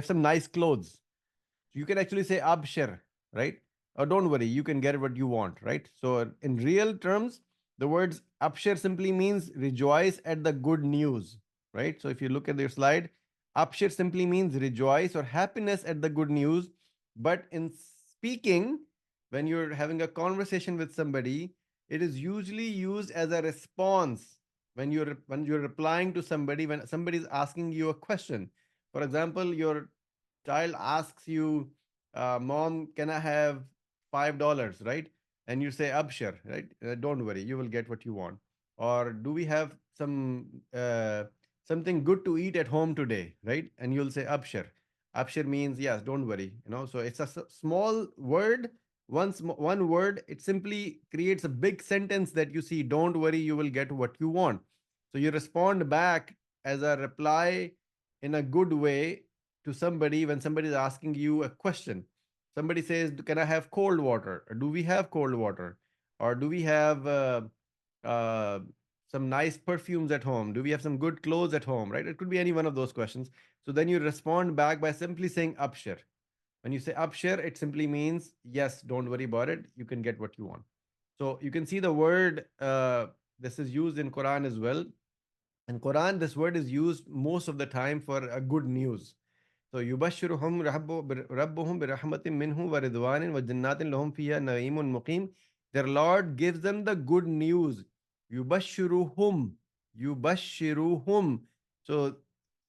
some nice clothes? You can actually say abshir, right? Or don't worry, you can get what you want, right? So in real terms, the words abshir simply means rejoice at the good news, right? So if you look at your slide, abshir simply means rejoice or happiness at the good news. But in speaking, when you're having a conversation with somebody, it is usually used as a response when you're replying to somebody, when somebody is asking you a question. For example, your child asks you, Mom, can I have $5, right? And you say, Abshir, right? Don't worry, you will get what you want. Or do we have something good to eat at home today, right? And you'll say, Abshir. Abshir means, yes, don't worry. So it's a small word. One word, it simply creates a big sentence that you see, don't worry, you will get what you want. So you respond back as a reply in a good way to somebody when somebody is asking you a question. Somebody says, can I have cold water? Or do we have cold water? Or do we have uh, some nice perfumes at home? Do we have some good clothes at home? Right? It could be any one of those questions. So then you respond back by simply saying abshir. When you say abshir, it simply means yes, don't worry about it. You can get what you want. So you can see the word, this is used in Quran as well. In Quran, this word is used most of the time for a good news. So يبشرهم ربهم برحمة منه ورضوان وجنات لهم فيها نعيم مقيم. Their Lord gives them the good news. يبشرهم يبشرهم. So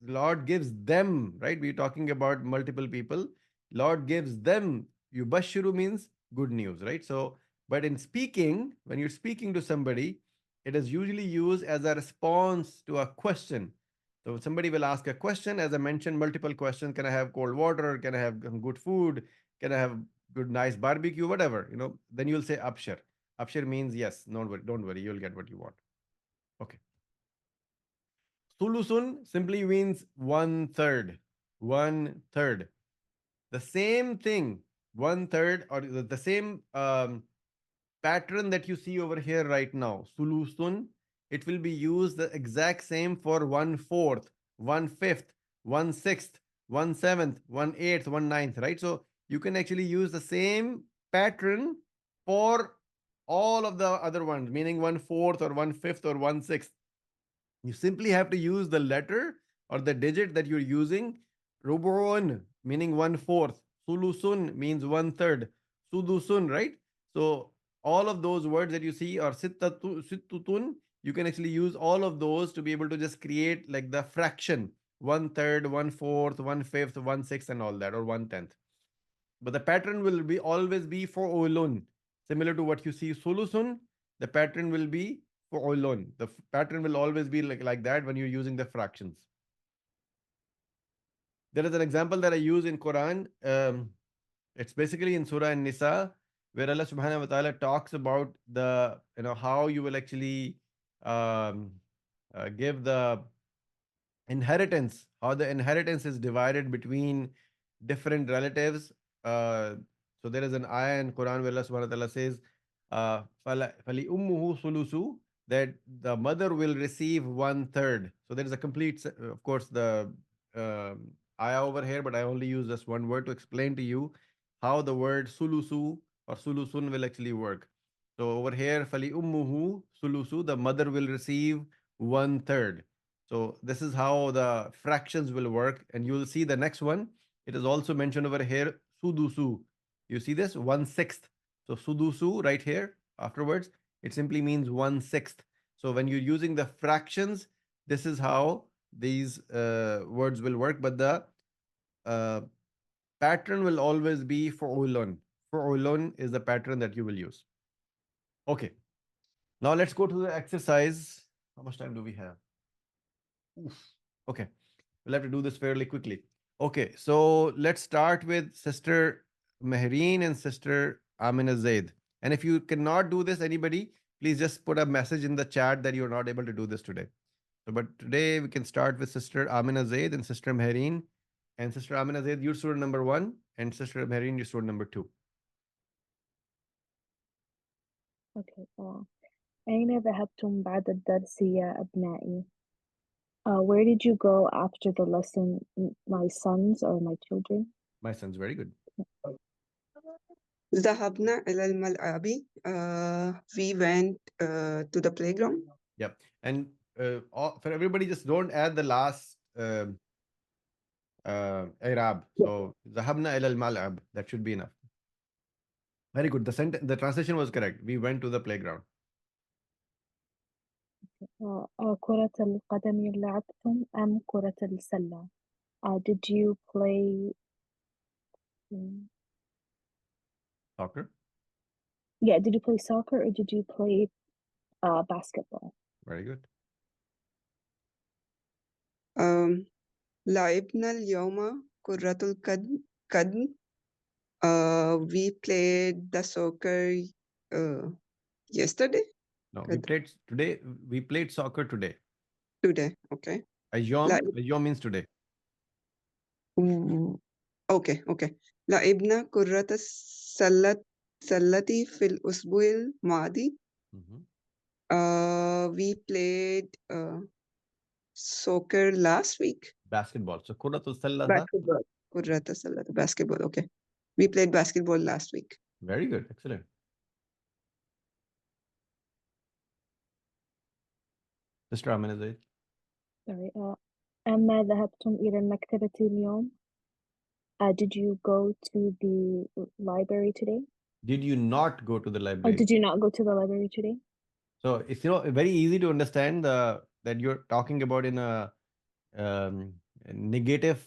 Lord gives them, right? We're talking about multiple people. Lord gives them. Yubashiru means good news, right? So, but in speaking, when you're speaking to somebody, it is usually used as a response to a question. So somebody will ask a question, as I mentioned, multiple questions. Can I have cold water? Can I have good food? Can I have good, nice barbecue? Whatever, then you'll say Abshir. Abshir means yes, don't worry, you'll get what you want. Okay. Sulusun simply means 1/3. 1/3. The same thing, 1/3, or the same pattern that you see over here right now, sulusun, it will be used the exact same for 1/4, 1/5, 1/6, 1/7, 1/8, 1/9, right? So you can actually use the same pattern for all of the other ones, meaning 1/4 or 1/5 or 1/6. You simply have to use the letter or the digit that you're using. Rubu'un, meaning 1/4. Sulusun means 1/3. Sudusun, right? So all of those words that you see are sittutun. You can actually use all of those to be able to just create like the fraction 1/3, 1/4, 1/5, 1/6, and all that, or 1/10. But the pattern will be always be for ulun. Similar to what you see sulusun, the pattern will be for ulun. The pattern will always be like that when you're using the fractions. There is an example that I use in Quran. It's basically in Surah An-Nisa, where Allah subhanahu wa ta'ala talks about the, how you will actually um, give the inheritance, how the inheritance is divided between different relatives. Uh, so there is an ayah in Quran where Allah subhanahu wa ta'ala says, Fali ummuhu sulusu, that the mother will receive 1/3. So there is a complete, of course, the ayah over here, but I only use just one word to explain to you how the word sulusu or sulusun will actually work. So over here, Fali ummuhu sulusu, the mother will receive 1/3. So this is how the fractions will work. And you will see the next one. It is also mentioned over here, sudusu. You see this? 1/6. So sudusu right here afterwards, it simply means 1/6. So when you're using the fractions, this is how these words will work. But the uh, pattern will always be for ulun. For ulun is the pattern that you will use. Okay. Now let's go to the exercise. How much time do we have? Oof. Okay. We'll have to do this fairly quickly. Okay, so let's start with Sister Mehreen and Sister Amina Zaid. And if you cannot do this, anybody, please just put a message in the chat that you're not able to do this today. So, but today we can start with Sister Amina Zaid and Sister Mehreen. And Sister Amina Zaid, you're student number 1, and Sister Mehreen, you're student number 2. Okay. أين ذهبتم بعد الدرس يا أبنائي? Where did you go after the lesson, my sons or my children? My son's very good. ذهبنا إلى الملعب. We went to the playground. Yep. And for everybody, just don't add the last Arab. So, Zahabna ila al-mal'ab. That should be enough. Very good. The translation was correct. We went to the playground. كرة القدم لعبتم أم كرة السلة? Did you play Soccer. Yeah, did you play soccer or did you play basketball? Very good. لعبنا اليوم كرة القدم. We played the soccer yesterday. No, we played today. We played soccer today. Today, okay. Ayom means today. Okay. لعبنا كرة السلة في الأسبوع الماضي. Mhm. We played soccer last week. Basketball. So Kurratul Salla tha. Basketball. كرة السلة, basketball, okay. We played basketball last week. Very good. Excellent. Sister Amina Zaid. Sorry. أما ذهبتم إلى المكتبة اليوم? Did you go to the library today? Did you not go to the Or library? did you not go to the library today? So it's very easy to understand that you're talking about in a negative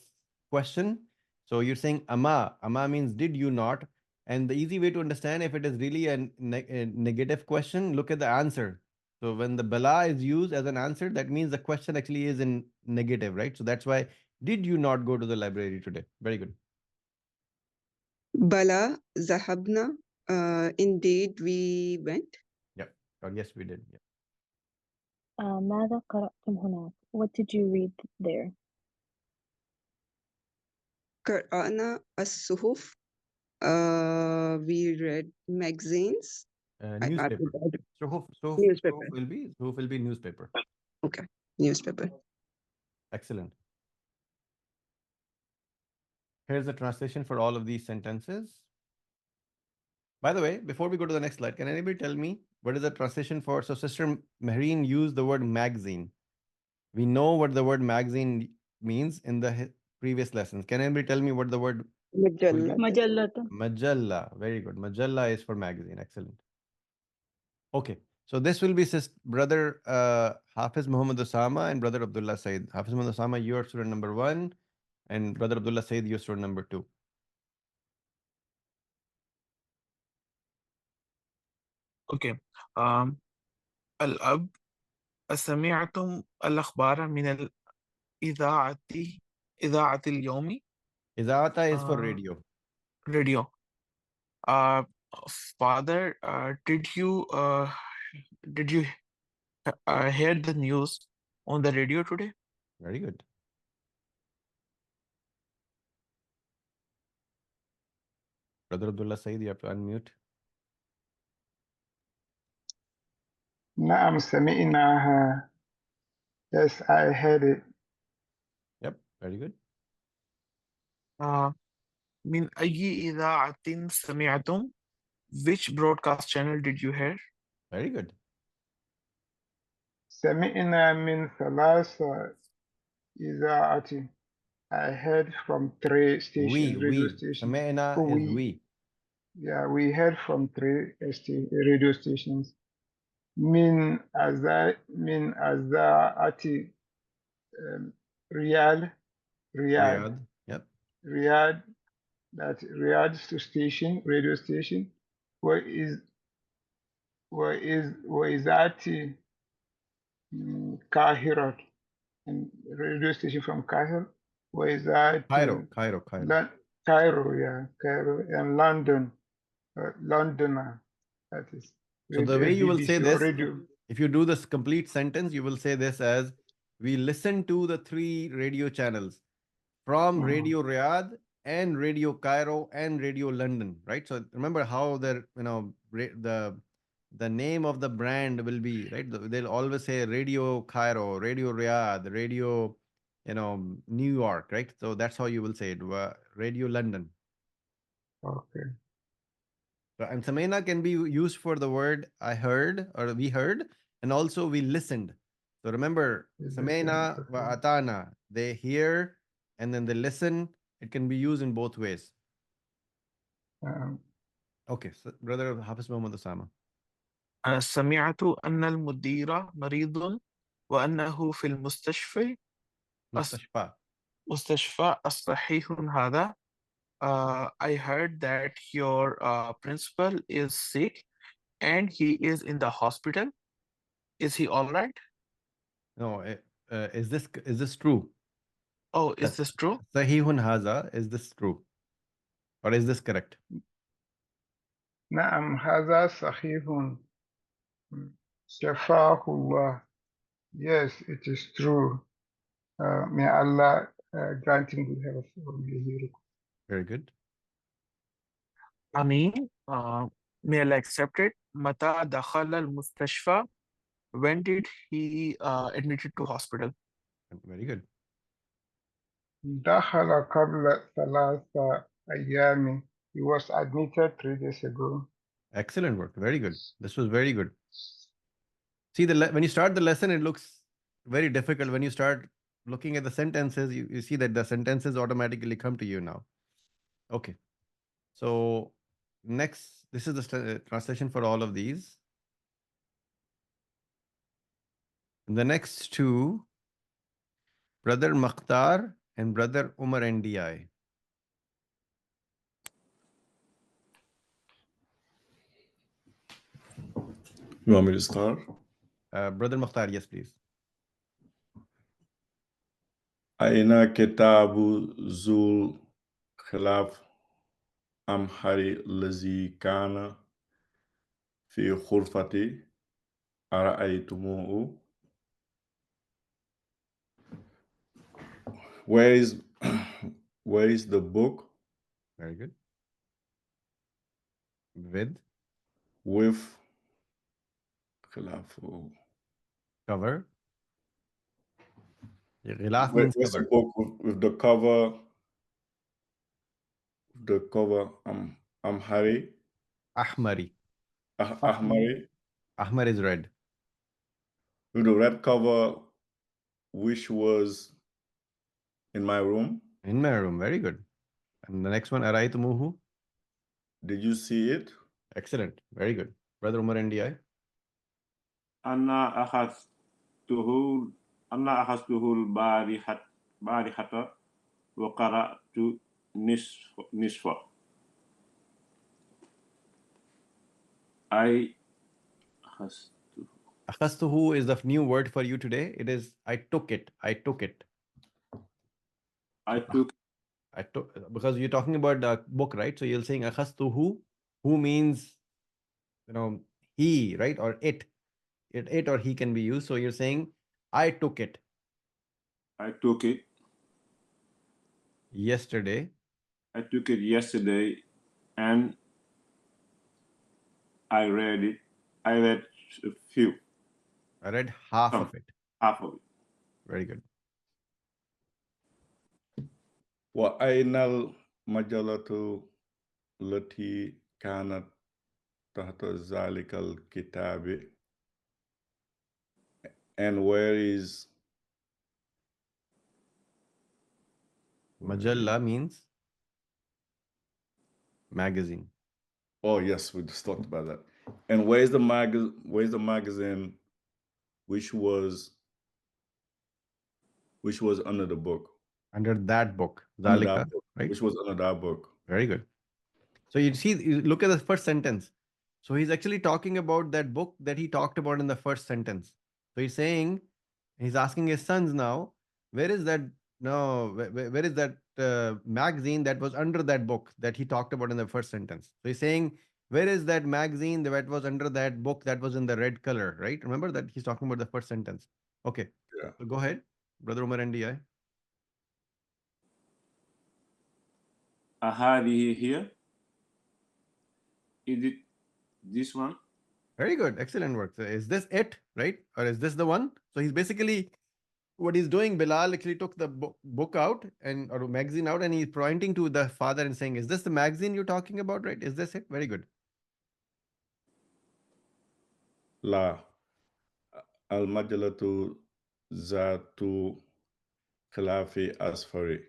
question. So you're saying ama. Ama means did you not? And the easy way to understand if it is really a negative question, look at the answer. So when the bala is used as an answer, that means the question actually is in negative, right? So that's why did you not go to the library today? Very good. بلا ذهبنا. Indeed, we went. Yep. Or yes, we did. Yep. ماذا قرأتم هناك? What did you read there? قرأنا الصحف. We read magazines. Newspaper. Newspaper. Suhuf will be newspaper. Okay, newspaper. Excellent. Here's the translation for all of these sentences. By the way, before we go to the next slide, can anybody tell me what is the translation for? So Sister Mehreen used the word magazine. We know what the word magazine means in the previous lessons. Can anybody tell me what the word مجلة. مجلة. Majalla? Very good. Majalla is for magazine. Excellent. Okay. So this will be brother Hafiz Muhammad Osama and brother Abdullah Said. Hafiz Muhammad Osama, you are student number 1, and brother Abdullah Said, you are student number 2. Okay. الأب سمعتم الأخبار من الإذاعة إذاعة اليوم. Izata is for radio. Radio. Father, did you hear the news on the radio today? Very good. Brother Abdullah Said, you have to unmute. نعم سمعناها. Yes, I heard it. Yep, very good. من أي إذاعة سمعتم? Which broadcast channel did you hear? Very good. سمعنا من ثلاث إذاعات. I heard from 3 stations, radio stations. Samena is we. Yeah, we heard from 3 radio stations. من أذاعة ريال. Riyadh. Yep. Riyadh, that Riyadh station, radio station. Where is that Kahira, and radio station from Cairo? Where is that Cairo. Cairo, yeah, Cairo, and London, Londoner, that is. So the way you will say BBC this, radio. if you do this complete sentence, you will say this as, we listen to the 3 radio channels from Radio Riyadh and Radio Cairo and Radio London, right? So remember how the name of the brand will be, right? They'll always say Radio Cairo, Radio Riyadh, Radio, New York, right? So that's how you will say it, Radio London. Okay. So, and Samena can be used for the word I heard or we heard, and also we listened. So remember, Samena wa atana, they hear and then they listen. It can be used in both ways. Okay, so brother Hafiz Muhammad Osama. سمعت أن المدير مريض وأنه في المستشفى. مستشفى الصحيح هذا. I heard that your principal is sick and he is in the hospital. Is he all right? No, is this true? Oh, is this true? Sahihun haza, is this true? Or is this correct? نعم هذا صحيح. شفاه الله. Yes, it is true. May Allah grant him good health. Very good. Amin, may Allah accept it. Mata dakhala al-mustashfa. When did he admitted to hospital? Very good. دخل قبل 3 أيام. He was admitted 3 days ago. Excellent work. Very good. This was very good. See, when you start the lesson, it looks very difficult. When you start looking at the sentences, you see that the sentences automatically come to you now. Okay. So next, this is the translation for all of these. The next two, Brother Makhtar and Brother Umar NDI. You want me to start? Brother Makhtar, yes, please. Aina kitabu zul khilaf amhari lazi kana fi khurfati ara'aytumuhu. Where is where is the book Very good. With khilafu? cover. Ghilaf Where's means the cover. book with the cover? The cover Amhari Ahmari. Ahmari Ahmar is red. with the red cover, which was in my room. In my room. Very good. And the next one, Araitumuhu. Did you see it? Excellent. Very good. Brother Umar NDI. أنا أخذته البارحة وقرأت نصفه. I Akhastuhu is the new word for you today. It is I took it. I took it. I took Because you're talking about the book, right? So you're saying akhastuhu, who means, he, right? Or it. It or he can be used. So you're saying I took it yesterday. I took it yesterday and I read it. I read a few. I read half of it. Half of it. Very good. وأين المجلة التي كانت تحت ذلك الكتاب? And where is Majalla means magazine. Oh yes, we just talked about that. And where's the magazine which was under the book? Under that book. Under that Zalika, book, right? which was under that book. Very good. So you look at the first sentence. So he's actually talking about that book that he talked about in the first sentence. So he's asking his sons now, where is that? No, where is that magazine that was under that book that he talked about in the first sentence? So he's saying, where is that magazine that was under that book that was in the red color, right? Remember that he's talking about the first sentence. Okay. Yeah. So go ahead, Brother Umar NDI. Ahadi here. Is it this one? Very good. Excellent work. So is this it, right? Or is this the one? So he's basically, what he's doing, Bilal actually took the book out or magazine out and he's pointing to the father and saying, is this the magazine you're talking about, right? Is this it? Very good. La al-majalatu zatu khilafi asfari.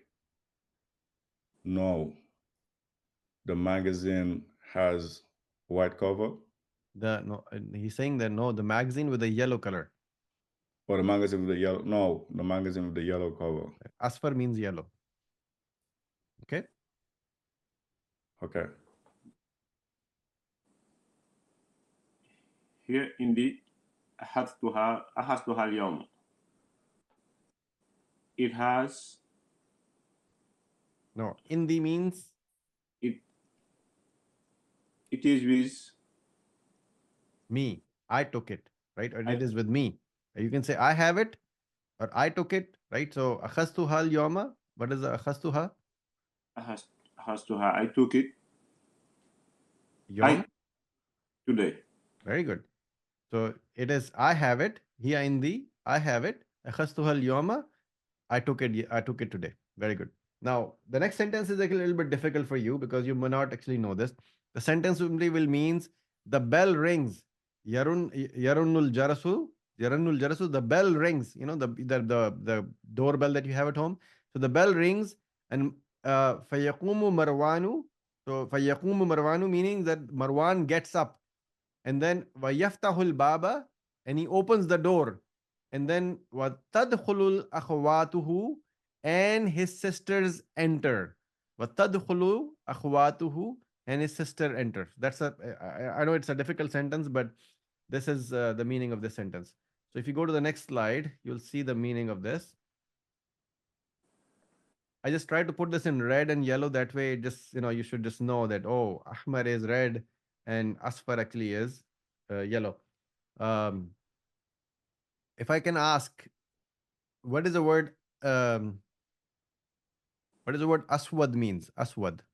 No. The magazine has white cover. He's saying that no, the magazine with the yellow color. Or the magazine with the yellow. No, the magazine with the yellow cover. Asfar means yellow. Okay. Okay. Here indeed أخذتها اليوم. It has. No, Indi means it is with me. I took it, right? Or it is with me. You can say I have it or I took it, right? So akhastuha al-yawma. What is the akhastuha? I took it Yom. Today. Very good. So it is I have it. Here in the I have it. أخذتها اليوم. I took it. I took it today. Very good. Now the next sentence is like a little bit difficult for you because you may not actually know this. The sentence simply will means the bell rings. Yarunul jarasu. Yarunul jarasu. The bell rings. You know the doorbell that you have at home. So the bell rings and fayakumu marwanu. So fayakumu marwanu meaning that Marwan gets up and then wayaftahul baba and he opens the door and then watadkhulul akhwatuhu and his sisters enter watadkhulu akhwatuhu and his sister enters. That's a I know it's a difficult sentence, but this is the meaning of this sentence. So if you go to the next slide, you'll see the meaning of this. I just tried to put this in red and yellow. That way, just you should just know that Ahmar is red and Asfar actually is yellow. Um, if I can ask, what is the word? What is the word aswad means? Aswad.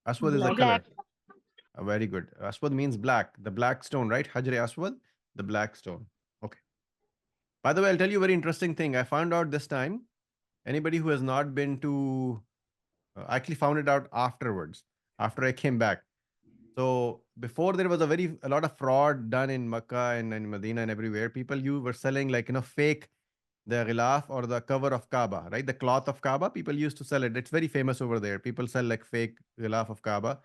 Aswad is a Black. color. Very good. Aswad means black. The black stone, right? Hajri Aswad, the black stone. Okay. By the way, I'll tell you a very interesting thing. I found out this time. Anybody who has not been to, I actually found it out afterwards, after I came back. So before there was a lot of fraud done in Makkah and Medina and everywhere. People you were selling fake the ghilaf or the cover of Kaaba, right? The cloth of Kaaba. People used to sell it. It's very famous over there. People sell like fake ghilaf of Kaaba,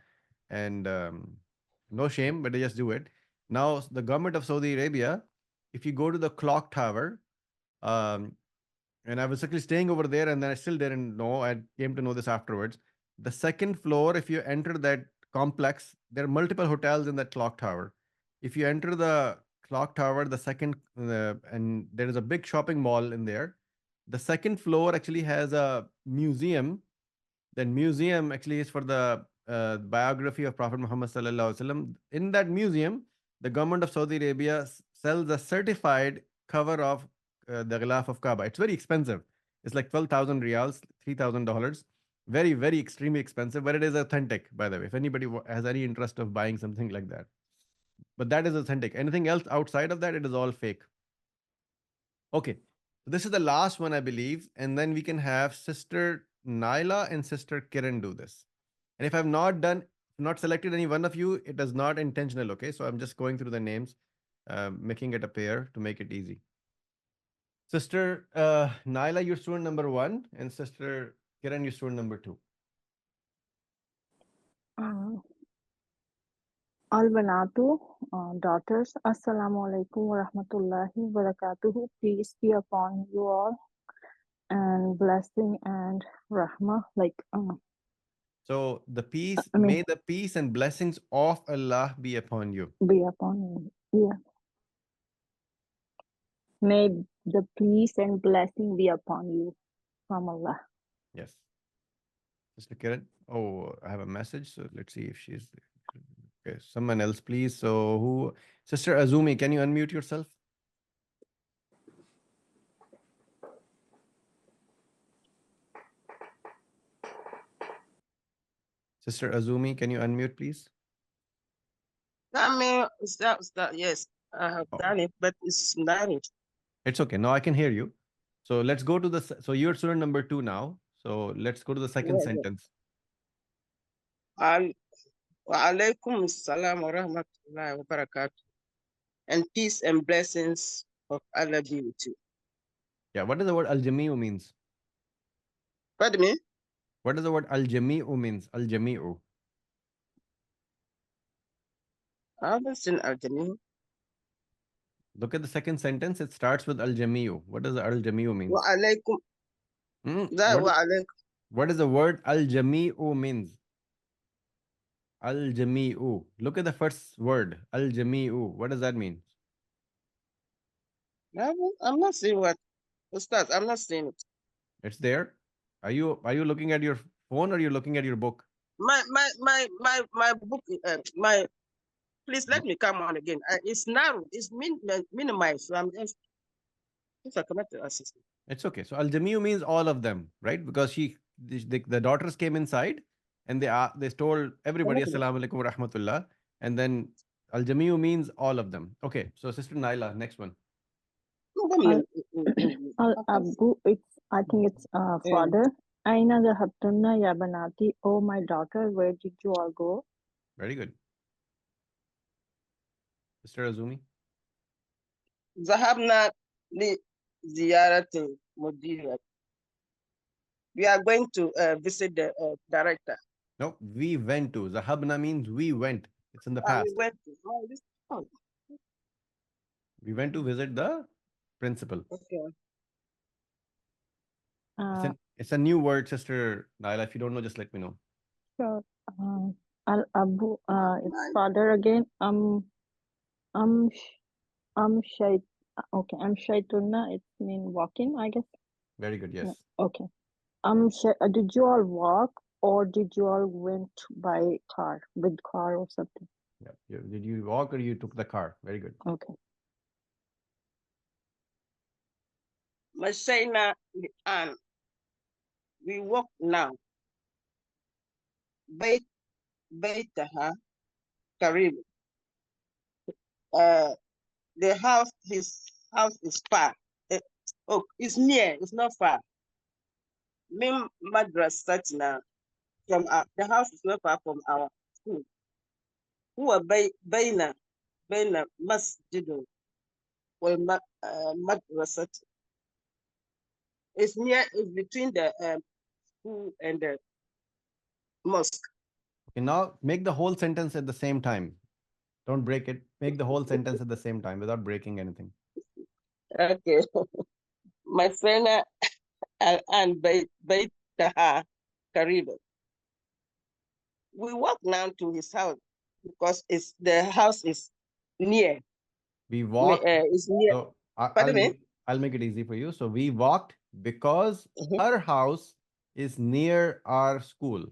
and no shame, but they just do it. Now the government of Saudi Arabia, if you go to the clock tower, um, and I was actually staying over there, and then I still didn't know. I came to know this afterwards. The second floor, if you enter that complex, there are multiple hotels in that clock tower. If you enter the clock tower, the second, and there is a big shopping mall in there. The second floor actually has a museum. That museum actually is for the biography of Prophet Muhammad sallallahu alaihi wasallam. In that museum, the government of Saudi Arabia sells a certified cover of the Ghilaf of Kaaba. It's very expensive. It's like 12,000 riyals, $3,000. Very, very extremely expensive, but it is authentic, by the way. If anybody has any interest of buying something like that, but that is authentic. Anything else outside of that, it is all fake. Okay, so this is the last one, I believe, and then we can have Sister Naila and Sister Kiran do this. And if I've not selected any one of you, it is not intentional. Okay, so I'm just going through the names, making it a pair to make it easy. Sister Naila, you're student number 1, and Sister Kiran, you're student number 2. Al-Banatu, daughters, Assalamu alaikum wa rahmatullahi wa barakatuhu. Peace be upon you all, and blessing and rahmah, So the peace, I mean, may the peace and blessings of Allah be upon you. be upon you. Yeah. May the peace and blessing be upon you from Allah. Yes. Sister Kiran. Oh, I have a message. So let's see if she's okay. Someone else, please. So who? Sister Azumi, can you unmute yourself? Sister Azumi, can you unmute, please? Yes, I have done it, but it's not it. It's okay. No, I can hear you. So let's go to the. So you're student number 2 now. So let's go to the second sentence. Wa alaikum assalam wa rahmatullahi wa barakatuh. And peace and blessings of Allah be with you. Yeah, what does the word al-jami'u means? Pardon me? What does the word al-jami'u means? Al-jami'u. I haven't seen al-jami'u. Look at the second sentence. It starts with al-jami'u. What does the al-jami'u mean? Wa alaikum. What does the word al-jami'u means? Al-jami'u. Look at the first word. Al-jami'u. What does that mean? I'm not seeing what. Ustaz, I'm not seeing it. It's there. Are you looking at your phone or you're looking at your book? My book. Please let me come on again. It's narrow. It's minimized. So I'm just. If I come to assist. It's okay. So al-jami'u means all of them, right? Because the daughters came inside and they told everybody Assalamu alaikum wa rahmatullah, and then Al Jamiu means all of them. Okay, so Sister Naila, next one. Al Abu, I think it's father. Aina dhahabtunna ya banati. Oh my daughter, where did you all go? Very good. Sister Azumi. ذهبنا لزيارة مدير. We are going to visit the director. No, we went to. Zahabna means we went. It's in the We past. went to. We went to visit the principal. Okay. It's a new word, Sister Naila. If you don't know, just let me know. Sure. Al Abu, it's father again. Um, Shait. Okay, Shaitunna. It means walking, I guess. Very good. Yes. Okay. Did you all walk or did you all went by car, with car or something? Yeah. Did you walk or you took the car? Very good. Okay. Mashaina and we walk now. Baitaha Karib. The house, his house is far. It's near. It's not far. Mim madrasatina from the house is not far from our school. Who are baina masjidun wal madrasat. It's near. It's between the school and the mosque. Okay, now make the whole sentence at the same time. Don't break it. Make the whole sentence at the same time without breaking anything. Okay. My friend and Baitaha Kariba. We walk now to his house because the house is near. We walked. It's near. So Pardon me? I'll make it easy for you. So we walked because her house is near our school.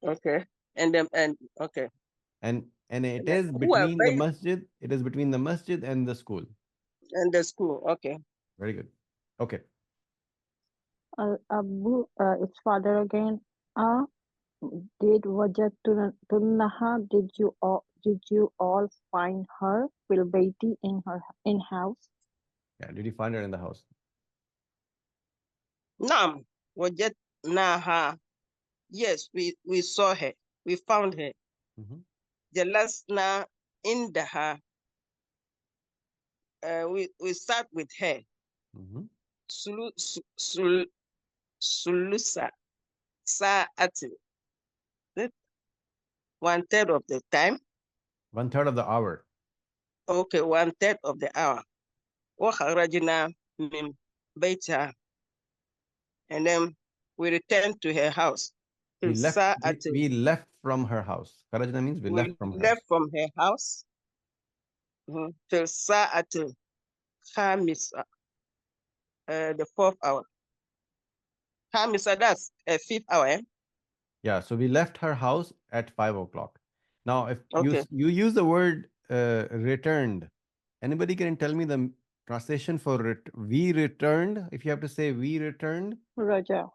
Okay. And okay. And it is between the masjid. It is between the masjid and the school. And the school. Okay. Very good. Okay. Abu, it's father again. Did Wajadtunnaha, did you all find her fil baiti in house? Yeah. Did you find her in the house? Nam Wajadnaha. Yes, we saw her. We found her. Jalasna indaha. We sat with her. Sulusa sa'atin. 1/3 of the time. 1/3 of the hour. Okay, 1/3 of the hour. وخرجنا من بيتها. And then we returned to her house. We left from her house. Kharajna means we left from her. Left from her house. Till sa'at khamisa, the 4th hour. Khamisa, that's a 5th hour. Yeah, so we left her house at 5 o'clock. Now, if you use the word returned, anybody can tell me the translation for we returned? If you have to say we returned. Rajana.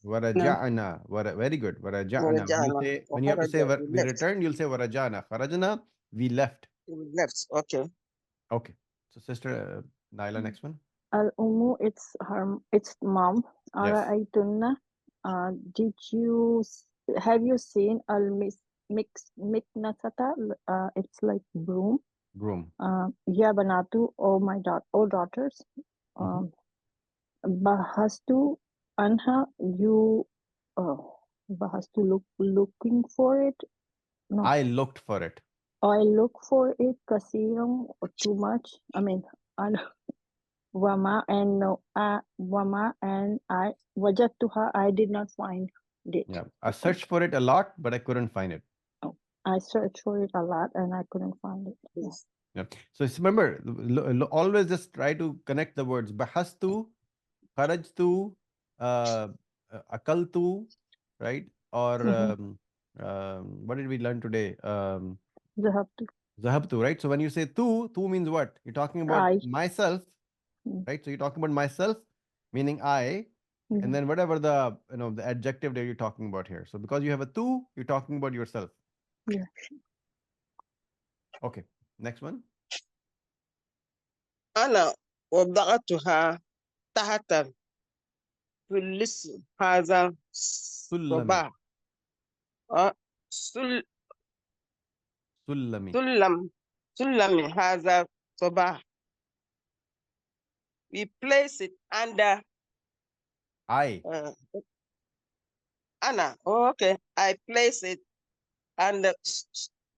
Waraja'na. Very good. Waraja'na. When you have to say we returned, you'll say waraja'na. Kharajna, we left. We left. Okay. Okay. So, Sister Naila, next one. Al-Ummu, it's mom. Yes. Ara'aytunna, have you seen Miknasata? It's like broom. Ya banatu, oh daughters. Bahastu anha, Bahastu looking for it. No. I looked for it. I look for it kasiram or too much. I mean, Wama and I wajadtuha, I did not find it. Yeah, I searched for it a lot, but I couldn't find it. Oh, I searched for it a lot and I couldn't find it. Yes. Yeah. So remember, always just try to connect the words. Bahastu, kharajtu, akaltu, right? Or what did we learn today? Zahabtu, right? So when you say tu means what? You're talking about myself, right? So you're talking about myself, meaning I, and then whatever the the adjective that you're talking about here. So because you have a tu, you're talking about yourself. Yeah. Okay, next one. أنا وضعتها تحت فلس هذا Sullami. الصباح. سل Sullami. سلم هذا الصباح. We place it under I. Anna. Oh, okay. I place it under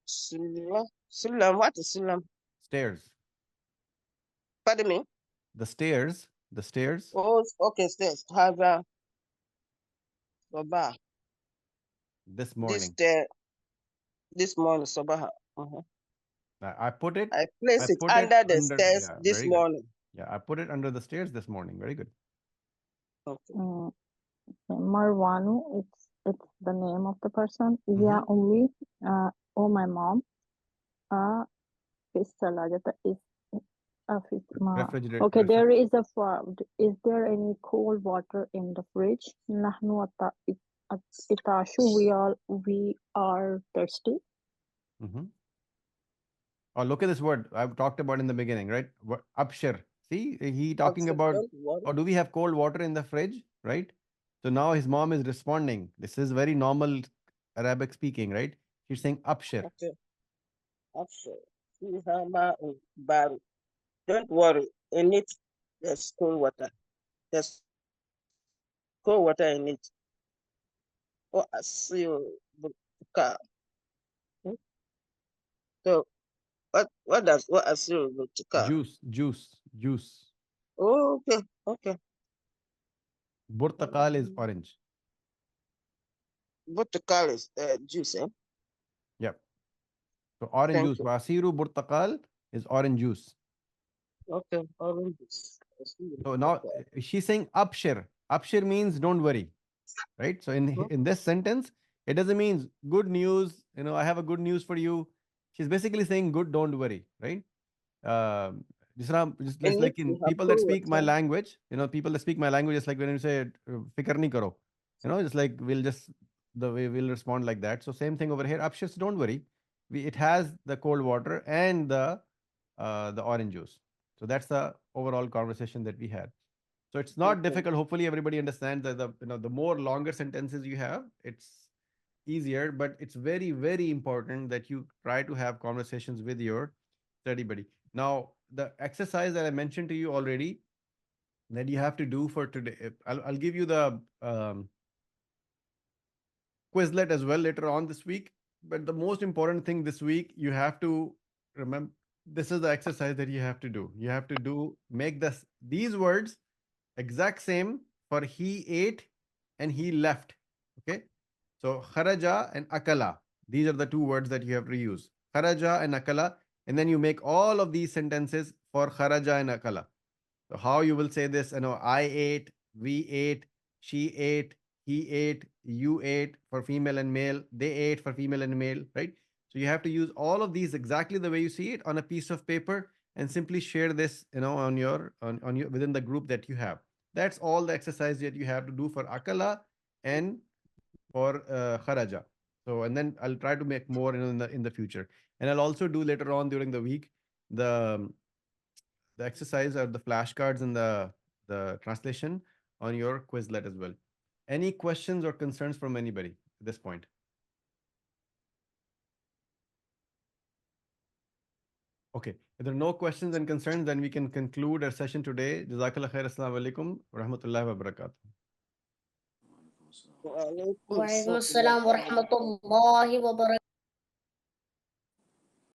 Sulam. What is Sulam? Stairs. Pardon me? The stairs. The stairs. Oh, okay. Stairs. Haza Sabah. This morning. This morning, Sabah. I put it. I place it under the stairs yeah, this very morning. Good. Yeah, I put it under the stairs this morning. Very good. Okay. Marwanu, it's the name of the person. Yeah, only. Oh, my mom. Refrigerator. Okay, there is a is there any cold water in the fridge? نحن itashu, we are thirsty. Oh, look at this word I've talked about in the beginning, right? Abshir. See, he talking about, or do we have cold water in the fridge, right? So now his mom is responding. This is very normal Arabic speaking, right? She's saying Abshir. Okay. Abshir. Don't worry. In it, there's cold water. There's cold water in it. Oh, I see you. So what asir butuka? Juice. Oh, okay. Burtakal is orange. Burtakal is juice, eh? Yep. So orange juice. Asiru burtakal is orange juice. Okay, orange juice. So now she's saying Abshir. Abshir means don't worry, right? So in this sentence, it doesn't mean good news. I have a good news for you. She's basically saying good, don't worry, right? Just like in people that speak my language, people that speak my language, just like when you say fikar nahi karo, just like the way we'll respond like that. So same thing over here. Abshir, don't worry. It has the cold water and the orange juice. So that's the overall conversation that we had. So it's not difficult. Hopefully everybody understands that the more longer sentences you have, it's easier, but it's very, very important that you try to have conversations with your study buddy. Now, the exercise that I mentioned to you already that you have to do for today, I'll give you the Quizlet as well later on this week. But the most important thing this week, you have to remember, this is the exercise that you have to do. You have to make these words exact same for he ate and he left. Okay. So kharaja and akala. These are the two words that you have to use. Kharaja and akala. And then you make all of these sentences for kharaja and akala. So how you will say this, I ate, we ate, she ate, he ate, you ate for female and male, they ate for female and male, right? So you have to use all of these exactly the way you see it on a piece of paper and simply share this, on your within the group that you have. That's all the exercise that you have to do for akala and for kharaja. So, and then I'll try to make more in the future, and I'll also do later on during the week the exercise or the flashcards and the translation on your Quizlet as well. Any questions or concerns from anybody at this point? Okay. If there are no questions and concerns, then we can conclude our session today. Jazakallah khair. Assalamu alaikum wa rahmatullahi wa barakatuh. Waalaikumsalam warahmatullahi wabarakatuh.